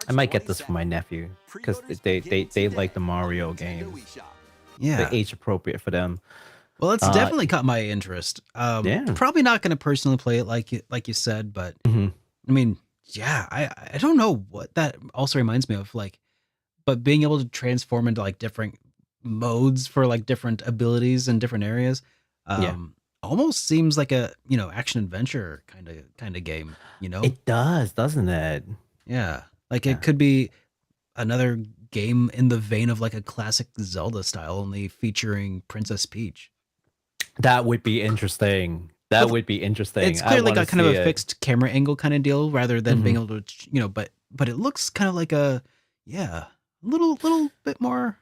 I might get this for my nephew because they like the Mario games. Yeah. They're age appropriate for them. Well, it's definitely caught my interest. Yeah. Probably not going to personally play it like you said, but Mhm. I mean, yeah, I don't know what that also reminds me of, like, but being able to transform into like different modes for like different abilities in different areas, almost seems like a, you know, action adventure kind of game, you know? It does, doesn't it? Yeah, like it could be another game in the vein of like a classic Zelda style, only featuring Princess Peach. That would be interesting. That would be interesting. It's clearly got kind of a it. fixed camera angle kind of deal rather than being able to, you know, but it looks kind of like a, yeah, little bit more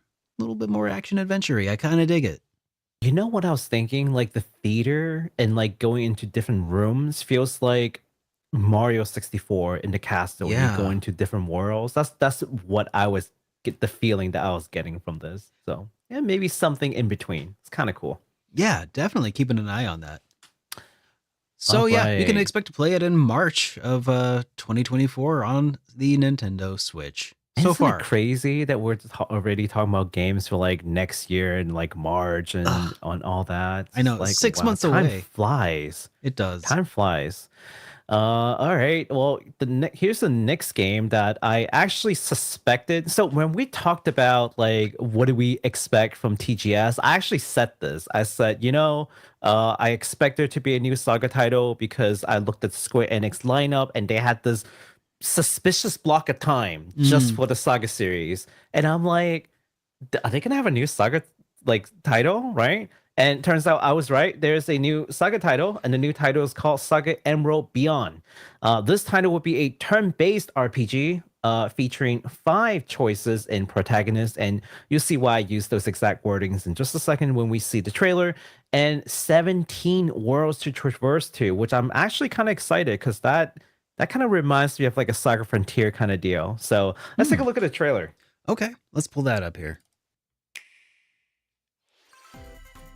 action adventure-y. I kind of dig it. You know what I was thinking? Like the theater and like going into different rooms feels like Mario 64 in the castle. Yeah. You go into different worlds. That's what I was get the feeling that I was getting from this. So yeah, maybe something in between. It's kind of cool. Yeah, definitely keeping an eye on that. So yeah, you can expect to play it in March of 2024 on the Nintendo Switch. So Isn't far, it crazy that we're already talking about games for like next year and like March and on all that. I know, like 6 months time away. Flies. It does. Time flies. All right. Well, here's the next game that I actually suspected. So when we talked about like what do we expect from TGS, I actually said this. I said, you know, I expect there to be a new SaGa title because I looked at the Square Enix lineup and they had this suspicious block of time just for the SaGa series, and I'm like, are they gonna have a new SaGa like title, right? And it turns out I was right. There's a new SaGa title, and the new title is called SaGa Emerald Beyond. This title would be a turn-based RPG featuring 5 choices in protagonist, and you'll see why I use those exact wordings in just a second when we see the trailer, and 17 worlds to traverse to, which I'm actually kind of excited because that kind of reminds me of like a SaGa Frontier kind of deal. So let's take a look at the trailer. Okay, let's pull that up here.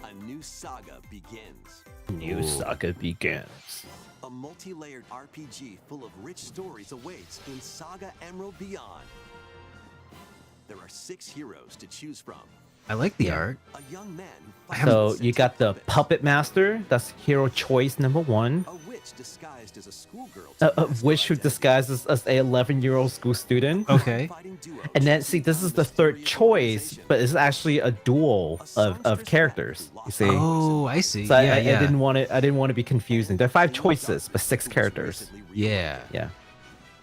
A new saga begins. New SaGa begins. A multi-layered RPG full of rich stories awaits in SaGa Emerald Beyond. There are 6 heroes to choose from. I like the art. A young man So you got the Puppet Master. That's hero choice number 1. A witch disguised as a schoolgirl. A witch who disguises as a 11-year-old school student. Okay. And then see, this is the 3rd choice, but it's actually a duel of characters. You see? Oh, I see. So Yeah, I yeah. didn't want to be confusing. There are 5 choices, but 6 characters. Yeah. Yeah.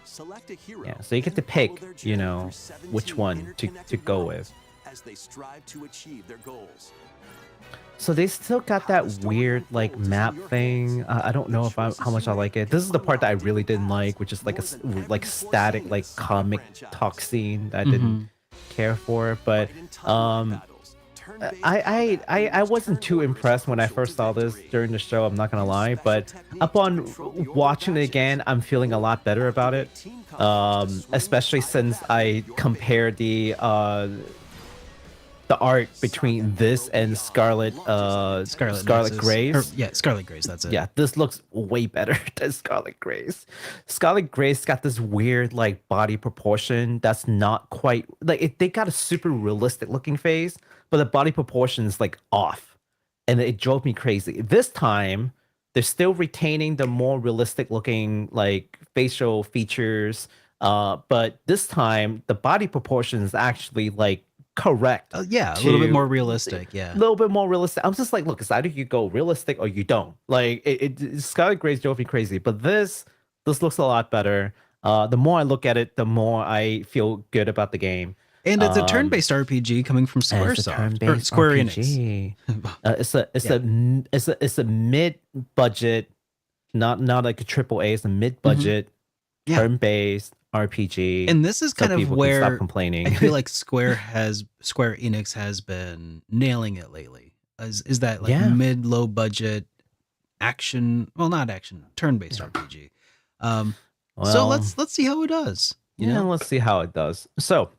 Select a hero. Yeah. So you get to pick, you know, which one to go with. As they strive to achieve their goals. So they still got that weird like map thing. I don't know if how much I like it. This is the part that I really didn't like, which is like a static like comic talk scene that I care for. But I wasn't too impressed when I first saw this during the show, I'm not gonna lie, but upon watching it again, I'm feeling a lot better about it. Especially since I compared the art between this and Scarlet Grace. Yeah, Scarlet Grace, that's it. Yeah, this looks way better than Scarlet Grace. Scarlet Grace got this weird like body proportion that's not quite like they got a super realistic looking face, but the body proportion is like off, and it drove me crazy. This time, they're still retaining the more realistic looking like facial features, but this time the body proportion is actually like correct. Yeah, a little bit more realistic. Yeah, a little bit more realistic. I'm just like, look, it's either you go realistic or you don't. Like Scarlet Grace drove me crazy, but this looks a lot better. The more I look at it, the more I feel good about the game. And it's a turn-based RPG coming from Squaresoft or Square Enix. It's a mid-budget, not like a AAA. It's a mid-budget turn-based RPG. And this is kind of where stop complaining. I feel like Square Enix has been nailing it lately. Is that like mid-low budget action? Well, not action, turn-based RPG. So let's see how it does. You know? Let's see how it does. So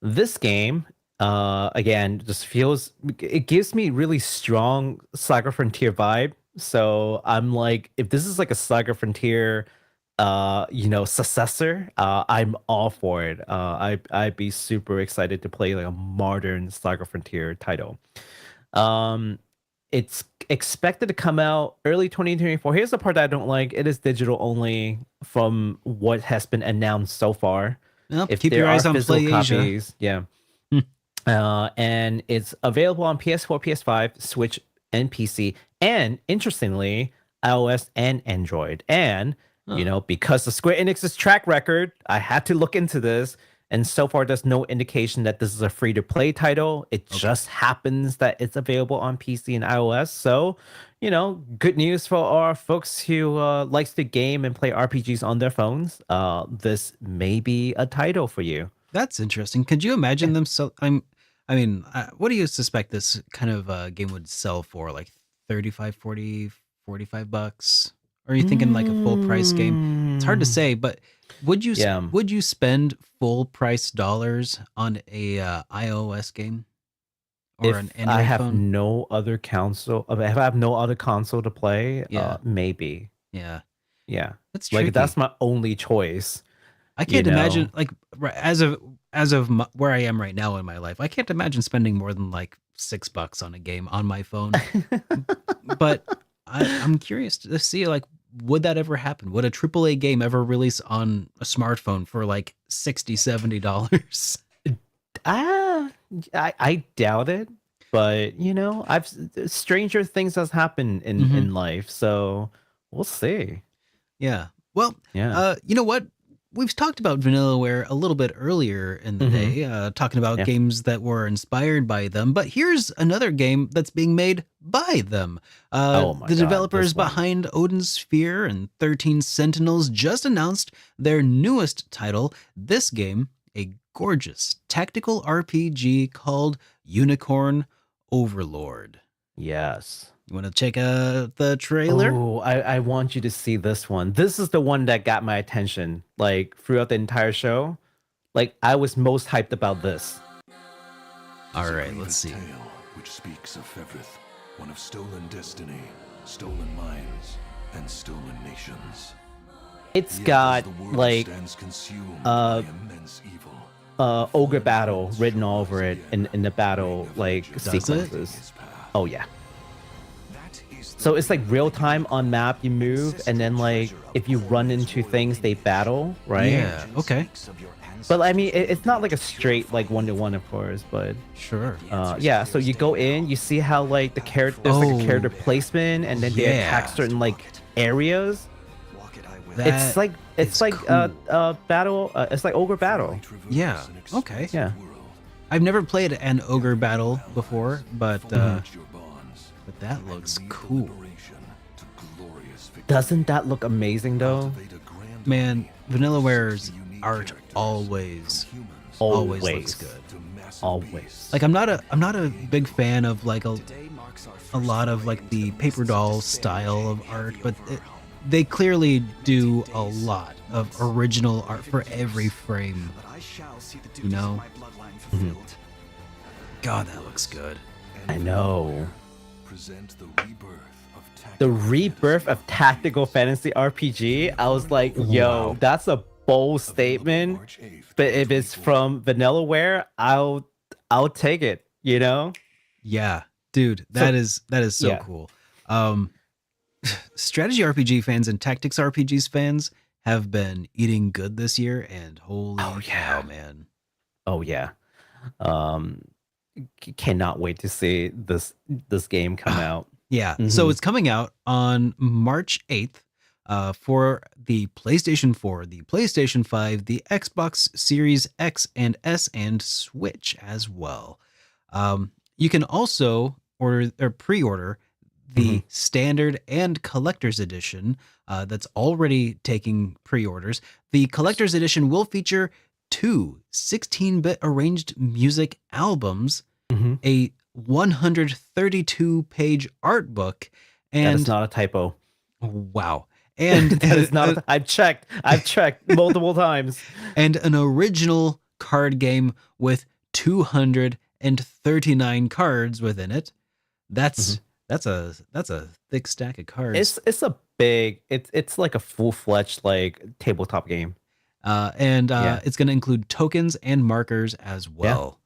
this game again just feels, it gives me really strong SaGa Frontier vibe. So I'm like, if this is like a SaGa Frontier successor, I'm all for it. I'd be super excited to play like a modern SaGa Frontier title. It's expected to come out early 2024. Here's the part that I don't like. It is digital only from what has been announced so far. Well, keep your eyes on Playasia. Yeah. And it's available on PS4, PS5, Switch, and PC. And interestingly, iOS and Android. And because of Square Enix's track record, I had to look into this. And so far, there's no indication that this is a free-to-play title. It just happens that it's available on PC and iOS. So, good news for our folks who likes to game and play RPGs on their phones. This may be a title for you. That's interesting. Could you imagine them? What do you suspect this kind of game would sell for? Like 35, 40, 45 bucks? Or are you thinking like a full price game? It's hard to say, but would you spend full price dollars on a iOS game or an Android I have phone? no other console. If I have no other console to play, maybe. Yeah. That's tricky. Like that's my only choice. I can't imagine like as of where I am right now in my life, I can't imagine spending more than like $6 on a game on my phone. But I'm curious to see, like, would that ever happen? Would a AAA game ever release on a smartphone for like $60, $70? I doubt it, but stranger things has happened in life, so we'll see. Yeah. Well, you know what? We've talked about Vanillaware a little bit earlier in the day, talking about games that were inspired by them. But here's another game that's being made by them. The developers behind Odin's Sphere and 13 Sentinels just announced their newest title. This game, a gorgeous tactical RPG called Unicorn Overlord. Yes. You want to check out the trailer? Oh, I want you to see this one. This is the one that got my attention, like, throughout the entire show. Like, I was most hyped about this. All right, let's see. Tale which speaks of Fevith, one of stolen destiny, stolen minds, and stolen nations. It's got, like, ogre battle written all over it in the battle, like, sequences. Oh, yeah. So it's like real time on map, you move, and then like if you run into things, they battle, right? Yeah, okay. But I mean, it's not like a straight like 1-to-1, of course, but sure. Yeah. So you go in, you see how like the character, there's like a character placement, and then they attack certain like areas. It's like cool. Battle. It's like ogre battle. Yeah. Okay. Yeah. I've never played an ogre battle before, but that looks cool. Doesn't that look amazing though? Man, Vanillaware's art always always looks good. Always. Like I'm not a big fan of like a lot of like the paper doll style of art, but they clearly do a lot of original art for every frame. You know? Mm-hmm. God, that looks good. I know. The rebirth of tactical fantasy RPG. I was like, yo, that's a bold statement. But if it's from Vanillaware, I'll take it, you know? Yeah, dude, that is so cool. Strategy RPG fans and tactics RPGs fans have been eating good this year, and holy cow, man. Oh yeah. Cannot wait to see this game come out. Yeah, so it's coming out on March 8th for the PlayStation 4, the PlayStation 5, the Xbox Series X and S, and Switch as well. You can also order or pre-order the standard and collector's edition that's already taking pre-orders. The collector's edition will feature 2 16-bit arranged music albums, a 132-page art book, and that is not a typo. Wow. And that is not I've checked multiple times. And an original card game with 239 cards within it. That's a thick stack of cards. It's a big, it's like a full-fledged like tabletop game. It's going to include tokens and markers as well.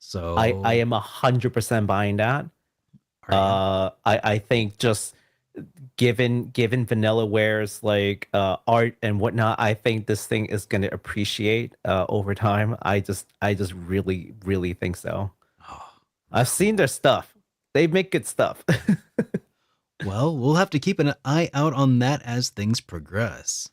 So I am 100% buying that. I think just given Vanillaware's like art and whatnot, I think this thing is going to appreciate over time. I just really think so. I've seen their stuff. They make good stuff. Well, we'll have to keep an eye out on that as things progress.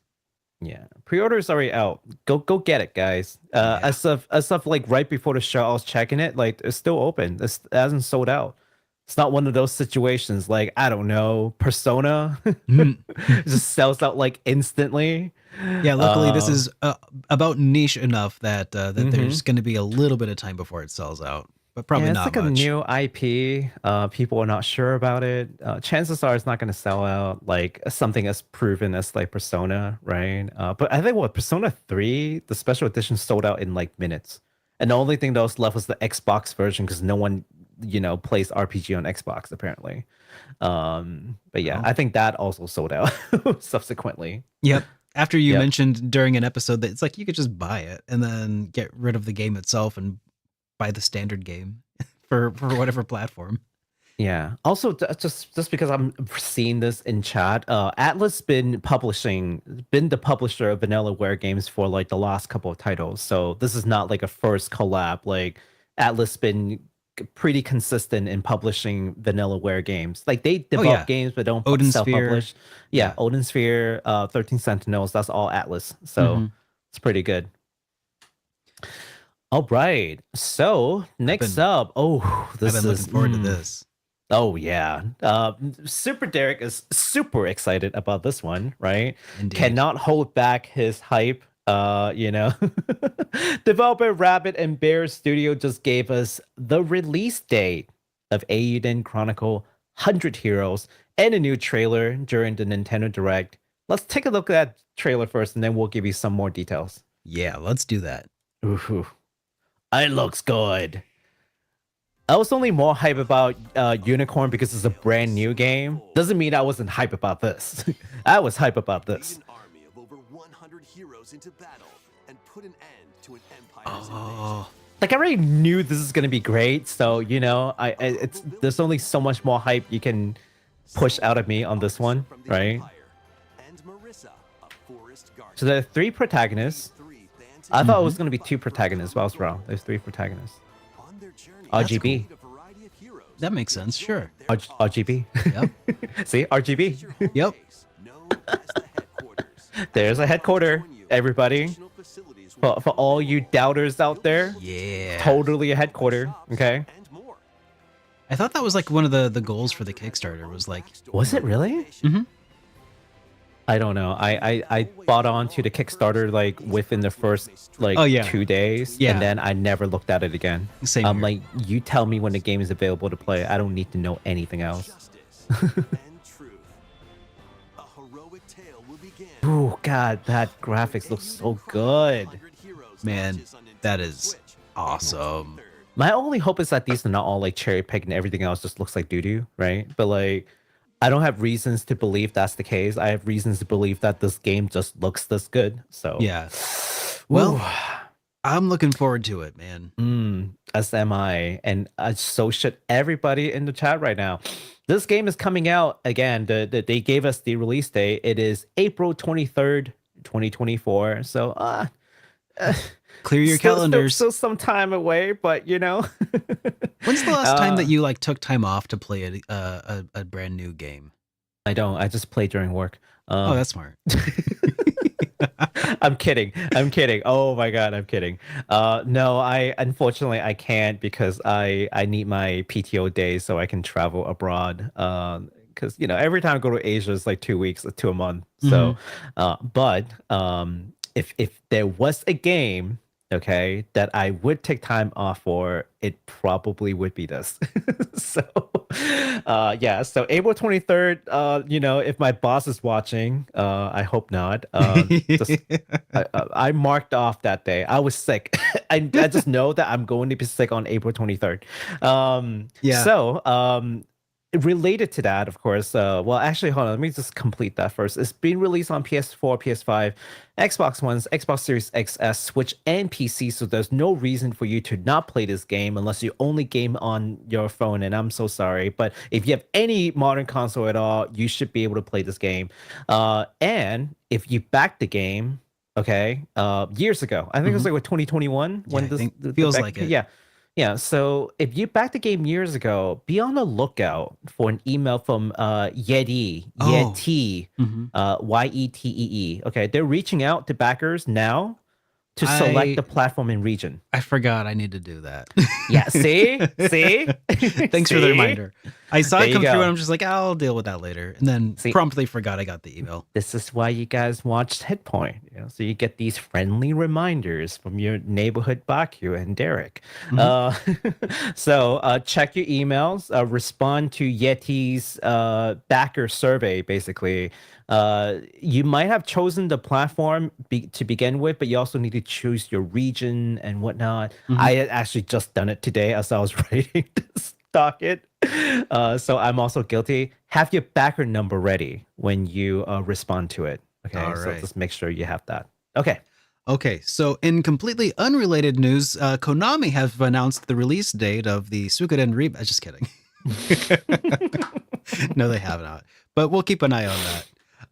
Yeah, pre-order's already out. Go get it, guys. As of like right before the show, I was checking it. Like it's still open. It hasn't sold out. It's not one of those situations like, I don't know, Persona it just sells out like instantly. Yeah, luckily this is about niche enough that there's going to be a little bit of time before it sells out. But probably not much. It's like a new IP. People are not sure about it. Chances are it's not going to sell out like something as proven as like Persona, right? But I think Persona 3, the special edition sold out in like minutes. And the only thing that was left was the Xbox version because no one, plays RPG on Xbox apparently. But yeah, I think that also sold out subsequently. Yep. After you mentioned during an episode that it's like you could just buy it and then get rid of the game itself and buy the standard game for whatever platform. Yeah. Also, just because I'm seeing this in chat, Atlas been the publisher of Vanillaware games for like the last couple of titles. So this is not like a first collab. Like Atlas been pretty consistent in publishing Vanillaware games. Like they develop games but don't self-publish. Yeah, Odin Sphere, 13 Sentinels, that's all Atlas. So it's pretty good. All right. So next up, I've been looking forward to this. Oh yeah. SuperDerek is super excited about this one, right? Indeed. Cannot hold back his hype. Developer Rabbit and Bear Studio just gave us the release date of Eiyuden Chronicle 100 Heroes and a new trailer during the Nintendo Direct. Let's take a look at that trailer first, and then we'll give you some more details. Yeah, let's do that. Ooh. It looks good. I was only more hype about Unicorn because it's a brand new game. Doesn't mean I wasn't hype about this. I was hype about this. An army of over 100 heroes into battle and put an end to an empire's invasion. Like I already knew this is gonna be great, so there's only so much more hype you can push out of me on this one, right? And Marissa, a forest guardian. So there are 3 protagonists. I thought it was gonna be 2 protagonists, but I was wrong. There's 3 protagonists. RGB. That makes sense, sure. RGB. Yep. See, RGB. Yep. There's a headquarter, everybody. For all you doubters out there, totally a headquarter. Okay. I thought that was like one of the goals for the Kickstarter was like. Was it really? Mm-hmm. I don't know. I bought on to the Kickstarter like within the first 2 days, and then I never looked at it again. Same here. Like, you tell me when the game is available to play. I don't need to know anything else. Oh God, that graphics looks so good. Man, that is awesome. My only hope is that these are not all like cherry picked and everything else just looks like doo-doo, right? But like, I don't have reasons to believe that's the case. I have reasons to believe that this game just looks this good. So yeah. Well, I'm looking forward to it, man. As am I, and so should everybody in the chat right now. This game is coming out again. They gave us the release date. It is April 23rd, 2024. So clear your calendars. Still some time away, but you know. When's the last time that you like took time off to play a brand new game? I don't. I just play during work. Oh, that's smart. I'm kidding. Oh my God, I'm kidding. No, unfortunately I can't because I need my PTO days so I can travel abroad. Because every time I go to Asia, it's like 2 weeks to a month. So, but if there was a game, okay, that I would take time off for, it probably would be this. So so April 23rd, if my boss is watching, I hope not. I marked off that day. I was sick. I just know that I'm going to be sick on April 23rd. So related to that, of course, well, actually, hold on. Let me just complete that first. It's being released on PS4, PS5, Xbox One, Xbox Series XS, Switch, and PC. So there's no reason for you to not play this game unless you only game on your phone. And I'm so sorry, but if you have any modern console at all, you should be able to play this game. And if you back the game, okay, years ago, I think it was like 2021 when this feels like it. Yeah, so if you backed the game years ago, be on the lookout for an email from Yeti, Yetee. Okay, they're reaching out to backers now to select the platform and region. I forgot I need to do that. Yeah, see? Thanks for the reminder. I saw it come through and I'm just like, I'll deal with that later. And then promptly forgot I got the email. This is why you guys watched HitPoint. So you get these friendly reminders from your neighborhood Baku and Derek. So check your emails, respond to Yeti's backer survey, basically. You might have chosen the platform to begin with, but you also need to choose your region and whatnot. I had actually just done it today as I was writing this docket. So I'm also guilty. Have your backer number ready when you respond to it. Okay, so just make sure you have that. Okay, so in completely unrelated news, Konami have announced the release date of the Suikoden Remaster. Just kidding. No, they have not. But we'll keep an eye on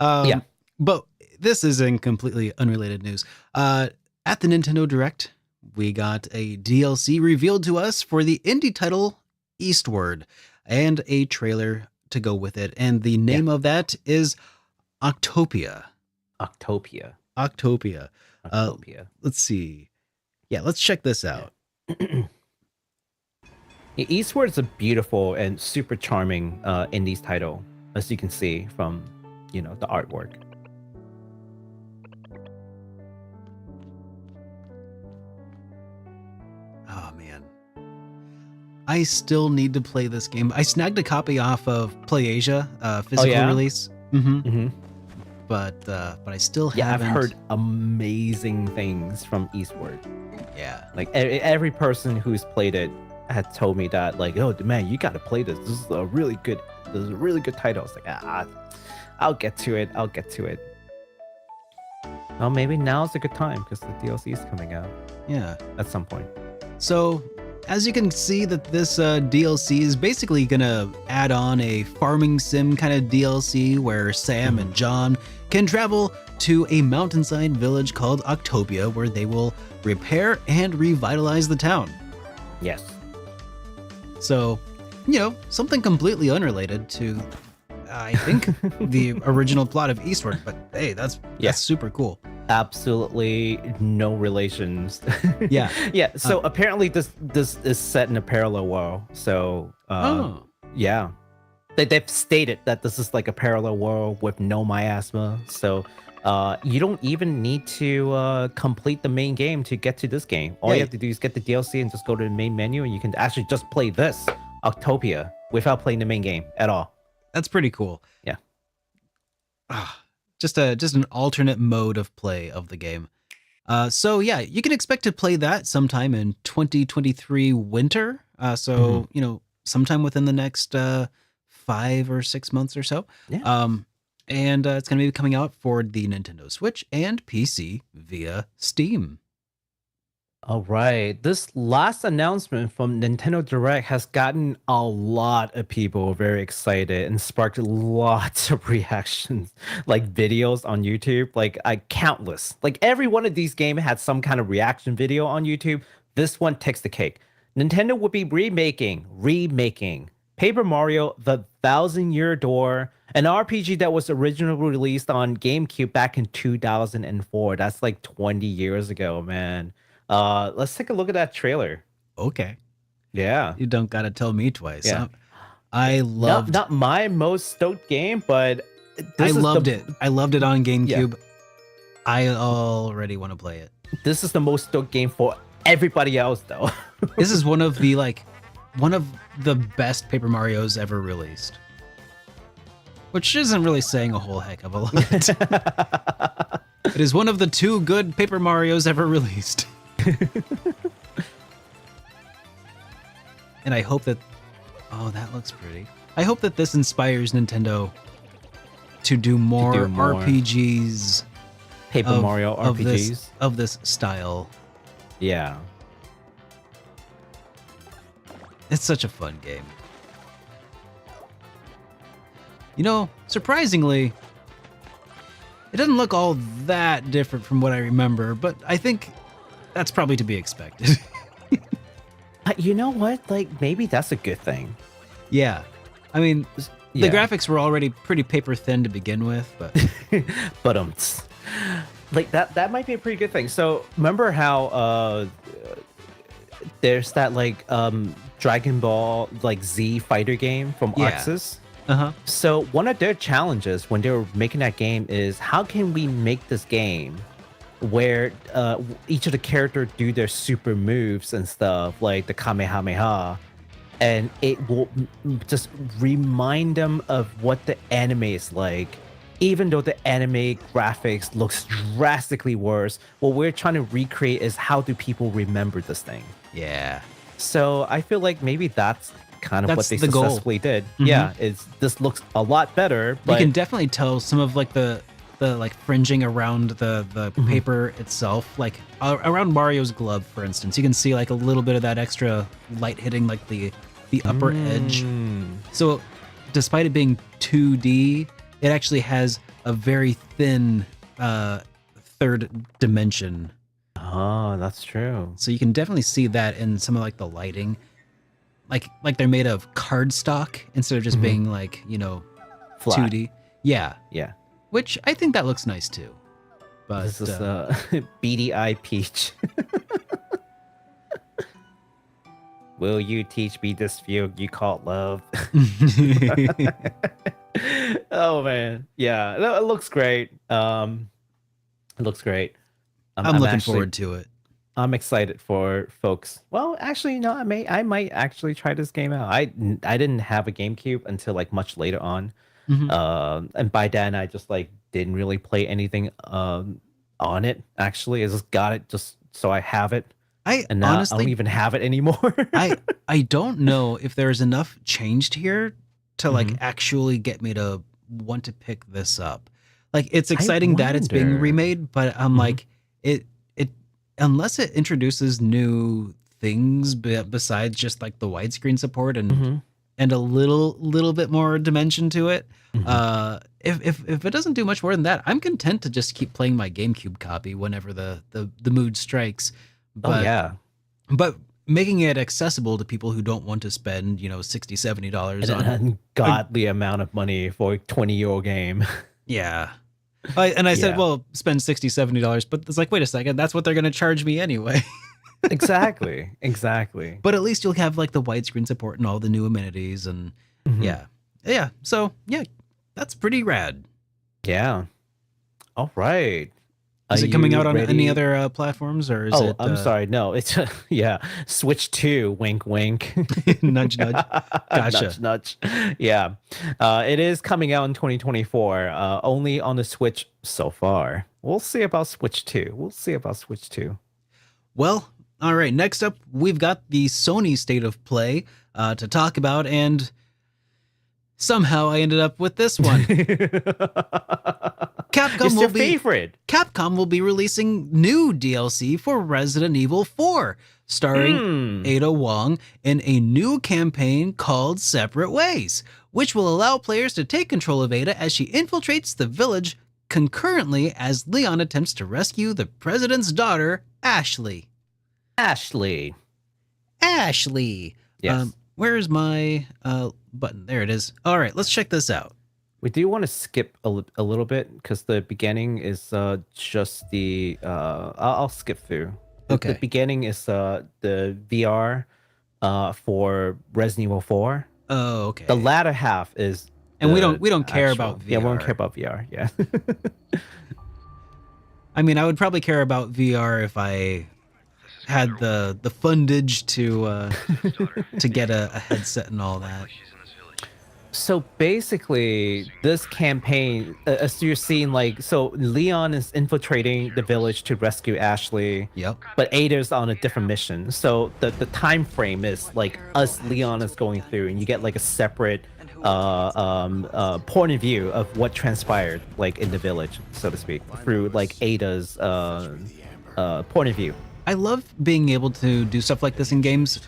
that. But this is in completely unrelated news. At the Nintendo Direct, we got a DLC revealed to us for the indie title Eastward and a trailer to go with it. And the name of that is Octopia. Let's see. Yeah, let's check this out. Eastward is a beautiful and super charming indies title, as you can see from the artwork. Oh man, I still need to play this game. I snagged a copy off of PlayAsia physical release. But I still haven't. I've heard amazing things from Eastward. Yeah, like every person who's played it had told me that, like, oh man, you got to play this. This is a really good title. It's like, I'll get to it. Well, maybe now's a good time because the DLC is coming out. Yeah, at some point. So, as you can see, that this DLC is basically gonna add on a farming sim kind of DLC where Sam and John can travel to a mountainside village called Octopia, where they will repair and revitalize the town. Yes. So, something completely unrelated to, I think, the original plot of Eastward. But hey, that's super cool. Absolutely no relations. Yeah. So apparently this is set in a parallel world. So they've stated that this is like a parallel world with no miasma. So you don't even need to complete the main game to get to this game. All you have to do is get the DLC and just go to the main menu, and you can actually just play this Octopia without playing the main game at all. That's pretty cool. Yeah. Just an alternate mode of play of the game. So yeah, you can expect to play that sometime in 2023 winter. So you know, sometime within the next 5 or 6 months or so. Yeah. And it's going to be coming out for the Nintendo Switch and PC via Steam. All right. This last announcement from Nintendo Direct has gotten a lot of people very excited and sparked lots of reactions, like videos on YouTube, like countless. Like every one of these games had some kind of reaction video on YouTube. This one takes the cake. Nintendo would be remaking Paper Mario: The Thousand-Year Door, an RPG that was originally released on GameCube back in 2004. That's like 20 years ago, man. Let's take a look at that trailer. Okay. Yeah. You don't gotta tell me twice. Yeah. I loved not my most stoked game, but I loved it. I loved it on GameCube. Yeah. I already want to play it. This is the most stoked game for everybody else, though. This is one of the best Paper Marios ever released. Which isn't really saying a whole heck of a lot. It is one of the 2 good Paper Marios ever released. And I hope that... Oh, that looks pretty. I hope that this inspires Nintendo to do more RPGs. Paper Mario RPGs. Of this style. Yeah. It's such a fun game. You know, surprisingly, it doesn't look all that different from what I remember, but I think that's probably to be expected. You know what? Like, maybe that's a good thing. Yeah. I mean, the graphics were already pretty paper thin to begin with, but... like, that might be a pretty good thing. So, remember how there's that, like, Dragon Ball, like, Z fighter game from Axis? So one of their challenges when they were making that game is, how can we make this game where each of the characters do their super moves and stuff, like the Kamehameha, and it will just remind them of what the anime is like, even though the anime graphics looks drastically worse. What we're trying to recreate is, how do people remember this thing? Yeah. So I feel like maybe that's kind of what they the successfully did. Yeah, this looks a lot better. But you can definitely tell some of like the like fringing around the paper itself, like around Mario's glove, for instance. You can see like a little bit of that extra light hitting like the upper edge. So despite it being 2D, it actually has a very thin third dimension. Oh, that's true. So you can definitely see that in some of like the lighting. Like they're made of cardstock instead of just being like, you know, flat. 2D. Yeah. Yeah. Which I think that looks nice too. But this is beady eye peach. Will you teach me this field you call love? Oh man. Yeah. It looks great. It looks great. I'm looking forward to it. I'm excited for folks. Well, actually, no, I might actually try this game out. I didn't have a GameCube until like much later on. And by then I just like didn't really play anything on it. Actually, I just got it just so I have it. And now honestly, I don't even have it anymore. I don't know if there's enough changed here to like actually get me to want to pick this up. Like, it's exciting that it's being remade, but I'm like, it unless it introduces new things besides just like the widescreen support and a little bit more dimension to it. If it doesn't do much more than that, I'm content to just keep playing my GameCube copy whenever the mood strikes. But, but making it accessible to people who don't want to spend, you know, $60, $70 on an ungodly amount of money for a 20-year-old game. Yeah. I said, well, spend $60, $70, but it's like, wait a second, that's what they're going to charge me anyway. Exactly. Exactly. But at least you'll have like the widescreen support and all the new amenities, and yeah, Yeah. So yeah, that's pretty rad. Yeah. All right. Is it coming out on any other platforms, or is it? I'm sorry. No, it's yeah. Switch 2. Wink, wink. Nudge, nudge. Gotcha. Nudge, nudge. Yeah. It is coming out in 2024. Only on the Switch so far. We'll see about Switch 2. Well, all right. Next up, we've got the Sony State of Play to talk about, and somehow I ended up with this one. Capcom will be releasing new DLC for Resident Evil 4, starring Ada Wong in a new campaign called Separate Ways, which will allow players to take control of Ada as she infiltrates the village concurrently as Leon attempts to rescue the president's daughter, Ashley. Yes. Where's my button? There it is. All right, let's check this out. We do want to skip a little bit because the beginning is just the I'll skip through. Okay. The beginning is the VR for Resident Evil 4. Oh, okay. The latter half is and we don't care about VR. Yeah, we don't care about VR. Yeah. I mean, I would probably care about VR if I had the fundage to get a headset and all that. So basically, this campaign, as you're seeing, like, so Leon is infiltrating the village to rescue Ashley. Yep. But Ada's on a different mission. So the time frame is like us, Leon is going through, and you get like a separate point of view of what transpired, like in the village, so to speak, through like Ada's point of view. I love being able to do stuff like this in games.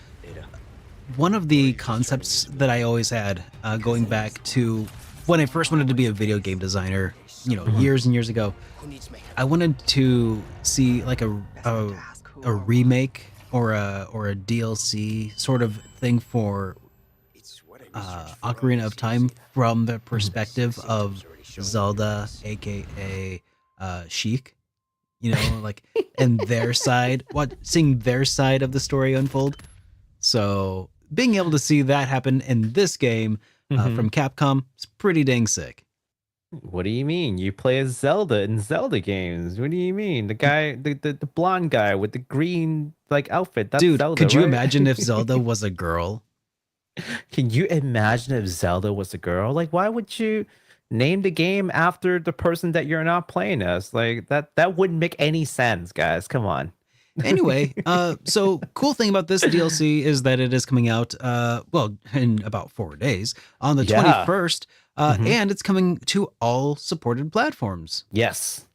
One of the concepts that I always had, going back to when I first wanted to be a video game designer, years and years ago, I wanted to see like a remake or a DLC sort of thing for Ocarina of Time from the perspective of Zelda, aka Sheik. Like, and their side, seeing their side of the story unfold. So being able to see that happen in this game from Capcom is pretty dang sick. What do you mean? You play as Zelda in Zelda games. What do you mean? The guy, the blonde guy with the green like outfit. That's Dude, Zelda, could you right? imagine if Zelda was a girl? Can you imagine if Zelda was a girl? Like, why would you name the game after the person that you're not playing as? Like, that wouldn't make any sense, guys. Come on. Anyway, so cool thing about this DLC is that it is coming out, in about 4 days on the 21st, and it's coming to all supported platforms. Yes.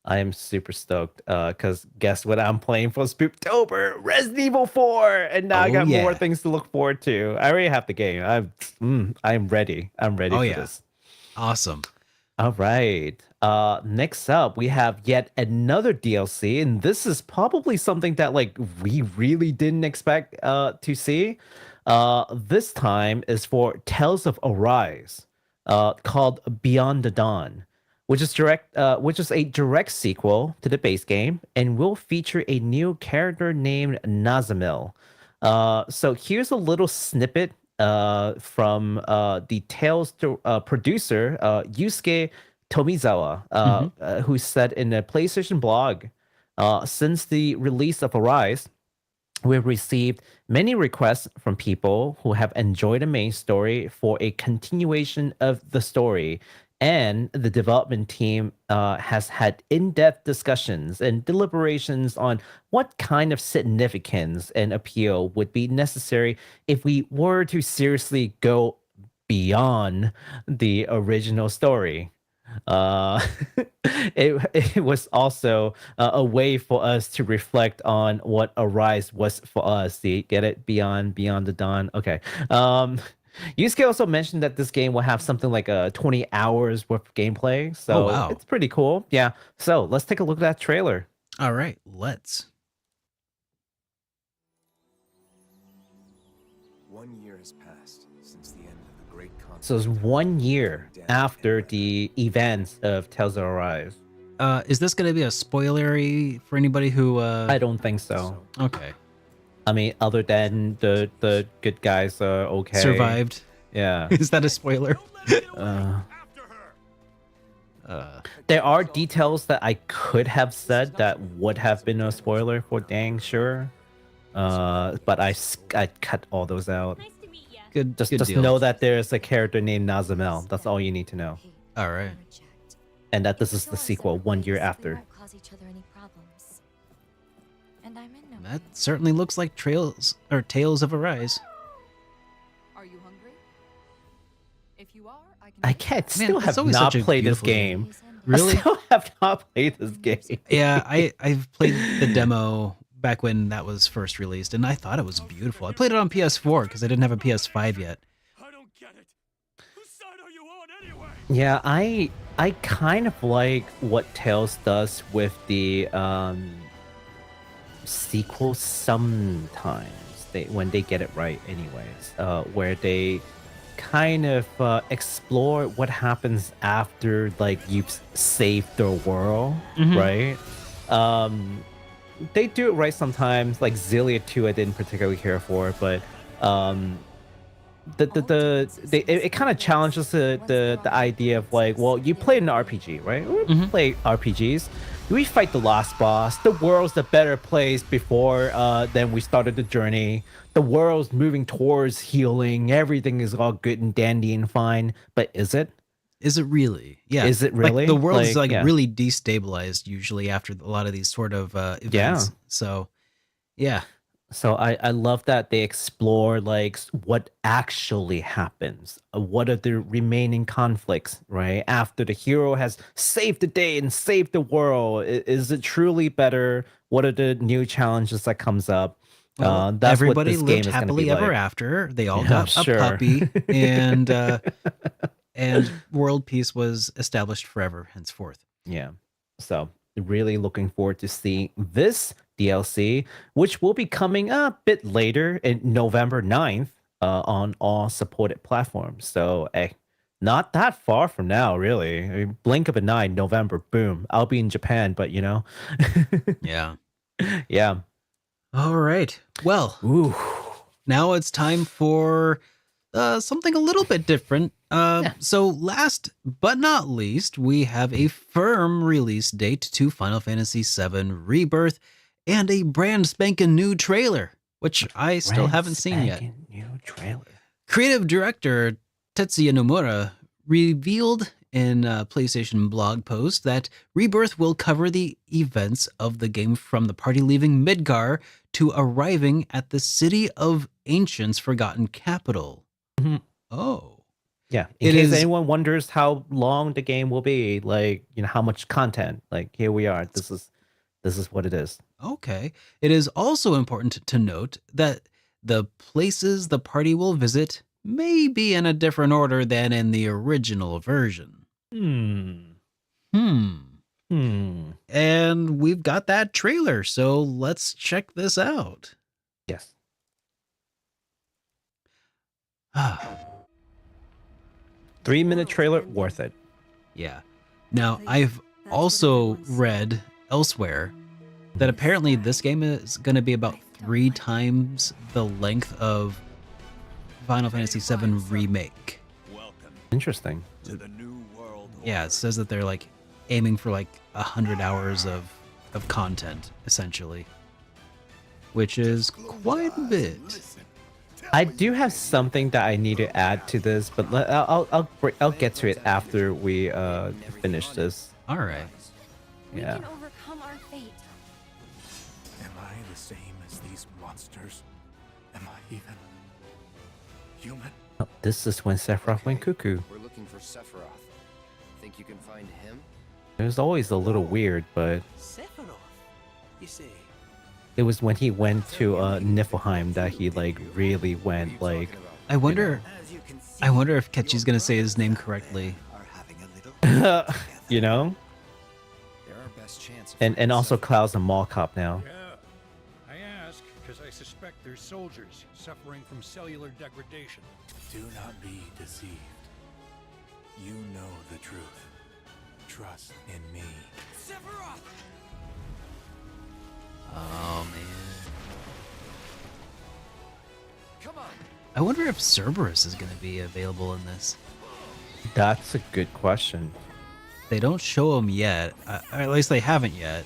I am super stoked because guess what I'm playing for Spooktober? Resident Evil 4, and now I got more things to look forward to. I already have the game. I'm ready. I'm ready for this. Awesome. All right. Next up, we have yet another DLC, and this is probably something that like we really didn't expect to see. This time is for Tales of Arise, called Beyond the Dawn, which is a direct sequel to the base game and will feature a new character named Nazamil. So here's a little snippet from the Tales producer, Yusuke Tomizawa, who said in a PlayStation blog, since the release of Arise, we've received many requests from people who have enjoyed the main story for a continuation of the story, and the development team has had in-depth discussions and deliberations on what kind of significance and appeal would be necessary if we were to seriously go beyond the original story. It was also a way for us to reflect on what Arise was for us. See, get it? Beyond the Dawn. Okay. Yusuke also mentioned that this game will have something like 20 hours worth of gameplay. So it's pretty cool. Yeah. So let's take a look at that trailer. All right, let's. 1 year has passed since the end of the great conflict. So it's 1 year after the events of Tales of Arise. Is this going to be a spoilery for anybody who... I don't think so. Okay. I mean, other than the good guys are okay. Survived. Yeah. Is that a spoiler? There are details that I could have said that would have been a spoiler for dang sure. But I cut all those out. Nice to meet ya. Good. Just deal. know that there's a character named Nazamel. That's all you need to know. All right. And that this is the sequel 1 year after. That certainly looks like Tales of Arise. Are you hungry? If you are, I can't Man, still it's have always not such a played this beautiful game. Really? I still have not played this game. Yeah, I've played the demo back when that was first released, and I thought it was beautiful. I played it on PS4 because I didn't have a PS5 yet. I don't get it. Whose side are you on anyway? Yeah, I kind of like what Tales does with the sequels sometimes. When they get it right anyways. Where they kind of explore what happens after like you've saved the world, right? They do it right sometimes. Like Xillia 2 I didn't particularly care for, but it kind of challenges the idea of like, well, you played an RPG, right? We play RPGs. We fight the last boss. The world's a better place before then we started the journey. The world's moving towards healing. Everything is all good and dandy and fine. But is it? Is it really? Yeah. Is it really? Like, the world is Like, yeah. really destabilized usually after a lot of these sort of events. Yeah. So, yeah. So I love that they explore like what actually happens. What are the remaining conflicts, right? After the hero has saved the day and saved the world, is it truly better? What are the new challenges that comes up? Well, That's everybody what this game lived is gonna happily be ever like. after. They all Yeah, got sure. a puppy, and world peace was established forever henceforth. Yeah. So really looking forward to seeing this DLC, which will be coming a bit later in November 9th on all supported platforms. So not that far from now, really. I mean, blink of an eye, November, boom. I'll be in Japan, but you know. Yeah. Yeah. All right. Well, Ooh. now it's time for something a little bit different. So last but not least, we have a firm release date to Final Fantasy VII Rebirth and a brand spanking new trailer, which I still haven't seen yet. New trailer. Creative director Tetsuya Nomura revealed in a PlayStation blog post that Rebirth will cover the events of the game from the party leaving Midgar to arriving at the City of Ancients' forgotten capital. Oh. Yeah, in case anyone wonders how long the game will be, like, you know, how much content, like, here we are. This is what it is. Okay. It is also important to note that the places the party will visit may be in a different order than in the original version. And we've got that trailer, so let's check this out. Yes. 3-minute trailer, worth it. Yeah. Now, I've also read elsewhere that apparently this game is going to be about 3 times the length of Final Fantasy VII Remake. Interesting. To the new world. Yeah, it says that they're like aiming for like 100 hours of content, essentially, which is quite a bit. I do have something that I need to add to this, but I'll get to it after we finish this. All right. Yeah. We can overcome our fate. Am I the same as these monsters? Am I even human? Oh, this is when Sephiroth went cuckoo. We're looking for Sephiroth. Think you can find him? It was always a little weird, but Sephiroth, you say? it was when he went to Niflheim that he like really went like. I wonder if Ketchy's gonna say his name correctly. You know. They're our best chance. And also Cloud's a mall cop now. Yeah, I ask because I suspect there's soldiers suffering from cellular degradation. Do not be deceived. You know the truth. Trust in me. Sephiroth! Oh man. Come on, I wonder if Cerberus is going to be available in this. That's a good question. They don't show him yet, or at least they haven't yet.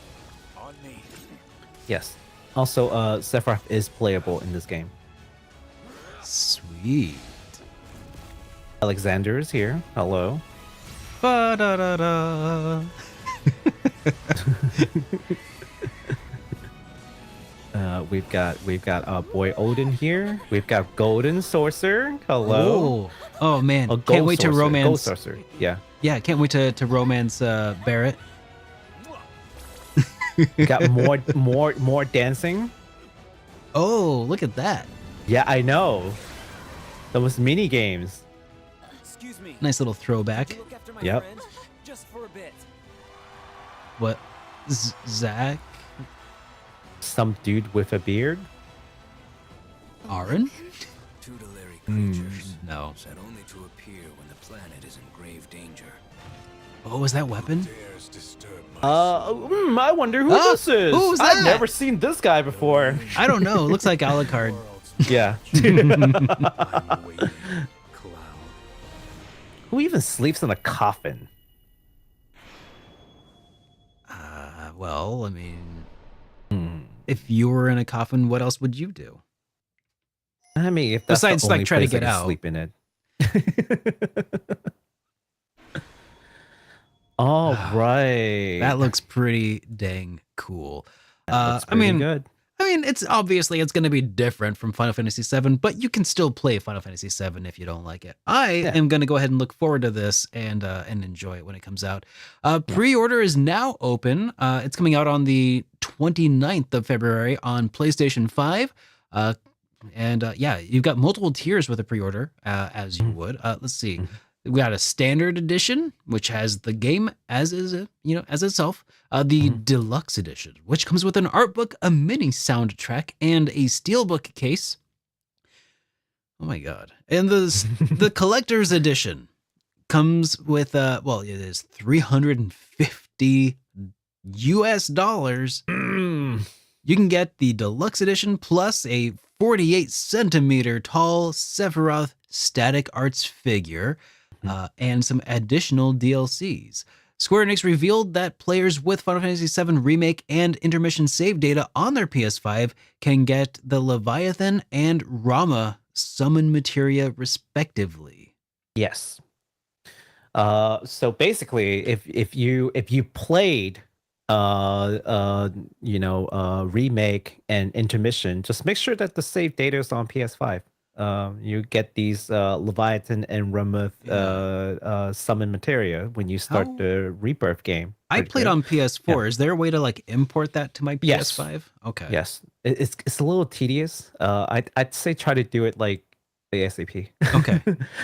Yes. Also, Sephiroth is playable in this game. Sweet. Alexander is here. Hello. Ba-da-da-da. We've got boy Odin here. We've got Golden Sorcerer. Hello. Oh man, can't wait to romance. Gold Sorcerer. Yeah. Yeah, can't wait to romance Barrett. Got more dancing. Oh, look at that. Yeah, I know. Those mini games. Excuse me. Nice little throwback. Look after my Yep. friend, just for a bit. What? Zach? Some dude with a beard. Aaron? Tutelary creatures. No. Said only to appear when the planet is in grave danger. Oh, is that weapon? I wonder who this is. Who's I've that? never seen this guy before. I don't know. It looks like Alucard. Yeah. Who even sleeps in a coffin? Well, I mean, if you were in a coffin, what else would you do? I mean, if that's besides the only like try to place I get can out, sleep in it. All right, that looks pretty dang cool. That's pretty good. I mean, it's going to be different from Final Fantasy VII, but you can still play Final Fantasy VII if you don't like it. I am going to go ahead and look forward to this and enjoy it when it comes out. Pre-order is now open. It's coming out on the 29th of February on PlayStation 5. You've got multiple tiers with a pre-order, as you would. Let's see. We got a standard edition, which has the game as itself. The deluxe edition, which comes with an art book, a mini soundtrack, and a steelbook case. Oh my god! And the collector's edition comes with it is $350 US. You can get the deluxe edition plus a 48 centimeter tall Sephiroth static arts figure. And some additional DLCs. Square Enix revealed that players with Final Fantasy VII Remake and Intermission save data on their PS5 can get the Leviathan and Rama summon materia respectively. Yes. So basically, if you played Remake and Intermission, just make sure that the save data is on PS5. You get these Leviathan and Rama summon materia when you start the Rebirth game. I played on PS4. Is there a way to like import that to my PS5? Yes. Okay. Yes, it's a little tedious. I'd say try to do it like ASAP. Okay.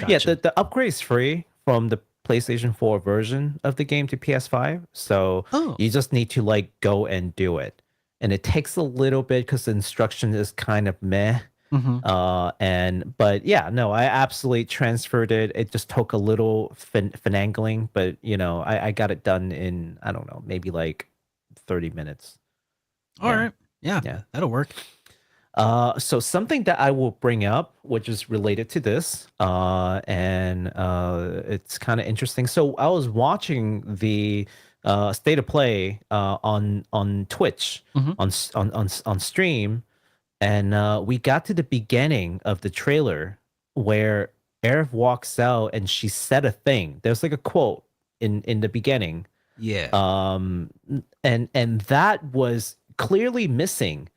Yeah, the upgrade is free from the PlayStation 4 version of the game to PS5. So you just need to like go and do it, and it takes a little bit because the instruction is kind of meh. I absolutely transferred it. It just took a little finagling, but I got it done in, I don't know, maybe like 30 minutes. All right. Yeah, that'll work. So something that I will bring up, which is related to this, and it's kind of interesting. So I was watching the State of Play on Twitch, on stream. And we got to the beginning of the trailer where Aerith walks out and she said a thing. There's like a quote in the beginning. Yeah. And that was clearly missing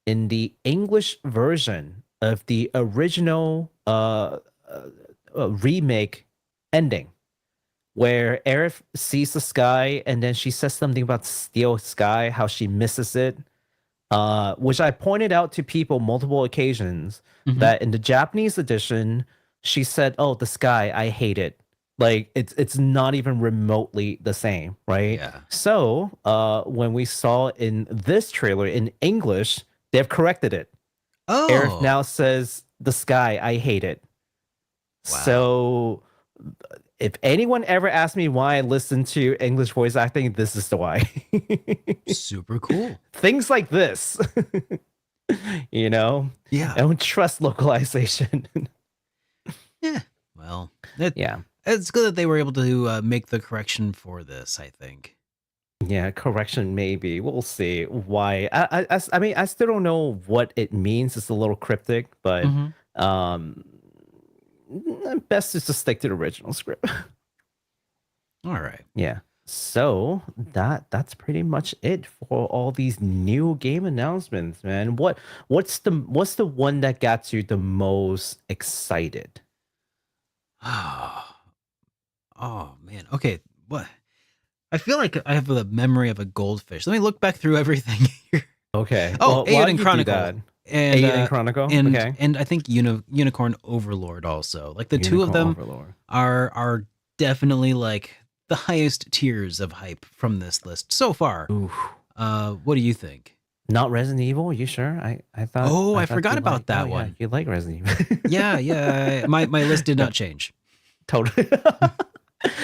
in the English version of the original remake ending, where Aerith sees the sky and then she says something about steel sky, how she misses it. Which I pointed out to people multiple occasions that in the Japanese edition, she said, "Oh, the sky, I hate it." Like it's not even remotely the same, right? Yeah. So when we saw in this trailer in English, they've corrected it. Oh. Aerith now says, "The sky, I hate it." Wow. So if anyone ever asks me why I listen to English voice acting, this is the why. Super cool. Things like this. Yeah. I don't trust localization. Well, it's good that they were able to make the correction for this, I think. Yeah, correction maybe. We'll see why. I mean, I still don't know what it means. It's a little cryptic, but best is to stick to the original script. All right. Yeah. So that's pretty much it for all these new game announcements, man. What's the one that got you the most excited? Oh man. Okay. What? I feel like I have the memory of a goldfish. Let me look back through everything here. Okay. Oh, Eiyuden Chronicle. And Eiyuden Chronicle. And I think Unicorn Overlord also. Like the two of them are definitely like the highest tiers of hype from this list so far. Oof. What do you think? Not Resident Evil? You sure? I thought. Oh, I forgot about that one. Yeah, you like Resident Evil? yeah. My list did not change. Totally.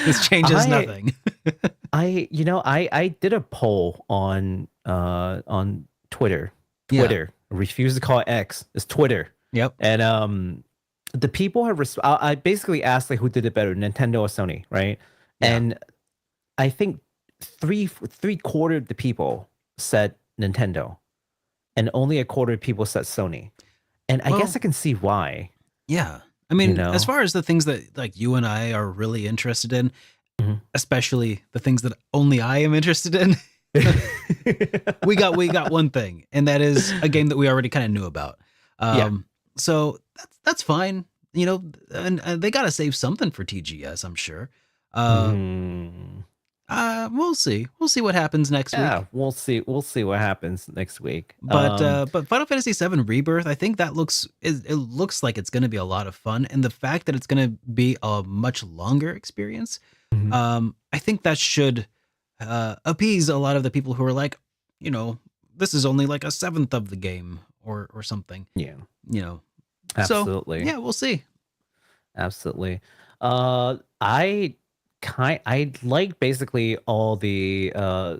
This changes nothing. I did a poll on Twitter. Twitter. I refuse to call it X. It's Twitter. Yep. And the people have I basically asked like who did it better, Nintendo or Sony, right? Yeah. And I think three-quarter of the people said Nintendo, and only a quarter of people said Sony. And I guess I can see why. Yeah. I mean, as far as the things that like you and I are really interested in, especially the things that only I am interested in, we got one thing, and that is a game that we already kind of knew about. So that's fine, you know, and they got to save something for TGS, I'm sure. We'll see what happens next week. We'll see what happens next week. But Final Fantasy VII Rebirth, I think it looks like it's going to be a lot of fun, and the fact that it's going to be a much longer experience, I think that should appease a lot of the people who are like, you know, this is only like a seventh of the game or something. Yeah, you know, absolutely. So, yeah, we'll see. Absolutely. I like basically all the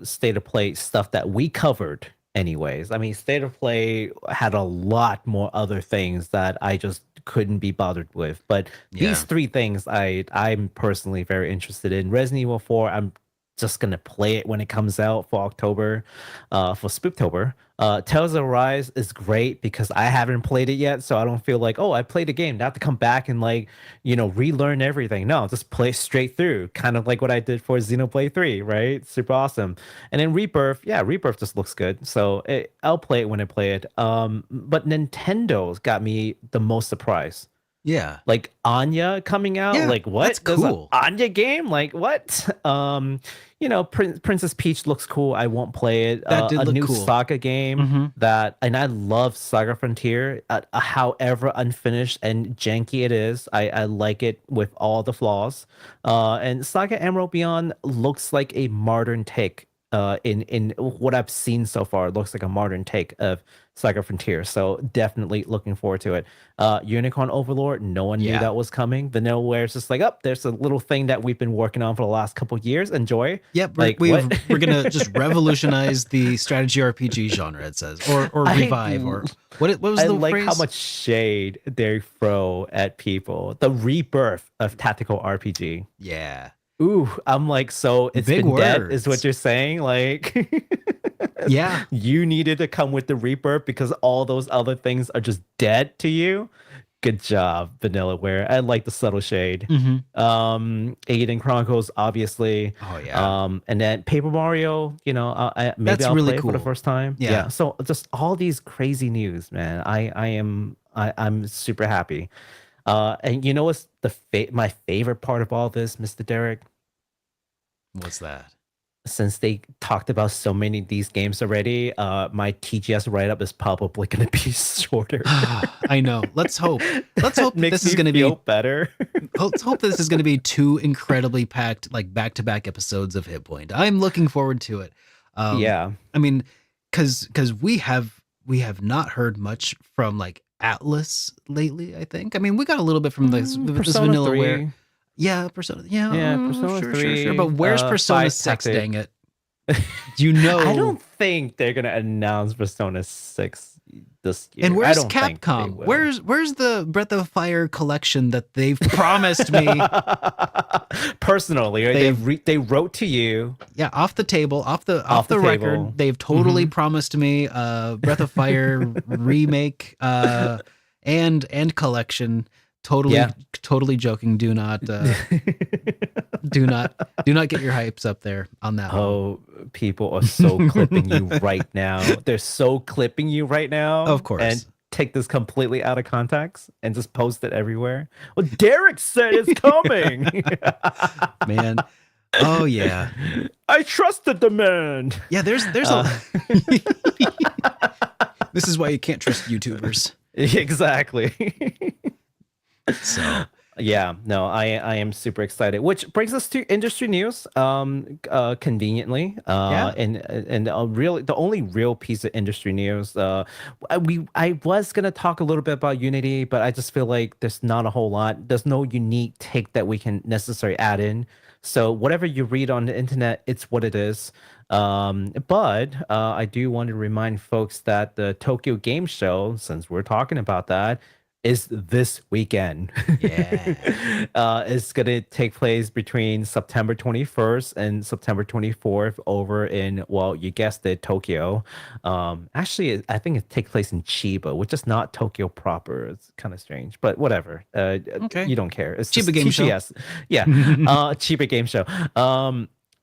state of play stuff that we covered anyways. I mean, state of play had a lot more other things that I just couldn't be bothered with, but these three things I'm personally very interested in. Resident Evil 4, I'm just gonna play it when it comes out for October, for Spooktober. Tales of Arise is great because I haven't played it yet, so I don't feel like, oh, I played a game, not to come back and like, you know, relearn everything. No, just play straight through, kind of like what I did for Xenoblade 3, right? Super awesome. And then Rebirth, Rebirth just looks good, so I'll play it when I play it. But Nintendo's got me the most surprised. Yeah, like Anya coming out. Like what? That's cool. There's an Anya game? Like what? You know, Princess Peach looks cool. I won't play it. That did a look new cool. SaGa game and I love SaGa Frontier. However unfinished and janky it is, I like it with all the flaws. And SaGa Emerald Beyond looks like a modern take. In what I've seen so far, it looks like a modern take of SaGa Frontier. So definitely looking forward to it. Unicorn Overlord, no one knew that was coming. Vanillaware is just like, there's a little thing that we've been working on for the last couple of years. Enjoy. Yep, we're gonna just revolutionize the strategy RPG genre. It says, or revive, or what was the like phrase? How much shade they throw at people. The rebirth of tactical RPG. Yeah. Ooh, I'm like, so it's Big been words. dead, is what you're saying? Like, yeah, you needed to come with the rebirth because all those other things are just dead to you. Good job, Vanillaware. I like the subtle shade. Eiyuden Chronicles, obviously. Oh yeah. And then Paper Mario. You know, maybe That's I'll really play it cool. for the first time. Yeah. So just all these crazy news, man. I'm super happy. And you know what's my favorite part of all this, Mr. Derek? What's that? Since they talked about so many of these games already, my TGS write-up is probably going to be shorter. I know. Let's hope. This is going to be better. Let's hope this is going to be 2 incredibly packed, like back-to-back episodes of HitPoint. I'm looking forward to it. I mean, because we have not heard much from like Atlas lately. I think. I mean, we got a little bit from this Vanillaware. Yeah, Persona. Yeah, Persona 3. Sure. But where's Persona 6? Dang it! You know, I don't think they're gonna announce Persona 6 this year. And where's I don't think they Capcom? will. Where's the Breath of Fire collection that they've promised me? Personally, right? They wrote to you. Yeah, off the table, off the table. record. They've totally promised me Breath of Fire remake and collection. Totally joking. Do not do not get your hypes up there on that. Oh, people are so clipping you right now. They're so clipping you right now. Of course. And take this completely out of context and just post it everywhere. Well, Derek said it's coming. Man. Oh yeah. I trusted the man. Yeah, there's a This is why you can't trust YouTubers. Exactly. So yeah, no, I am super excited. Which brings us to industry news. Conveniently, and really the only real piece of industry news. I was gonna talk a little bit about Unity, but I just feel like there's not a whole lot. There's no unique take that we can necessarily add in. So whatever you read on the internet, it's what it is. But I do want to remind folks that the Tokyo Game Show, since we're talking about that, is this weekend. Yeah. It's going to take place between September 21st and September 24th over in, well, you guessed it, Tokyo. Actually, I think it takes place in Chiba, which is not Tokyo proper. It's kind of strange, but whatever. Okay. You don't care. It's Chiba just Game Show. TGS. Yeah. Chiba Game Show.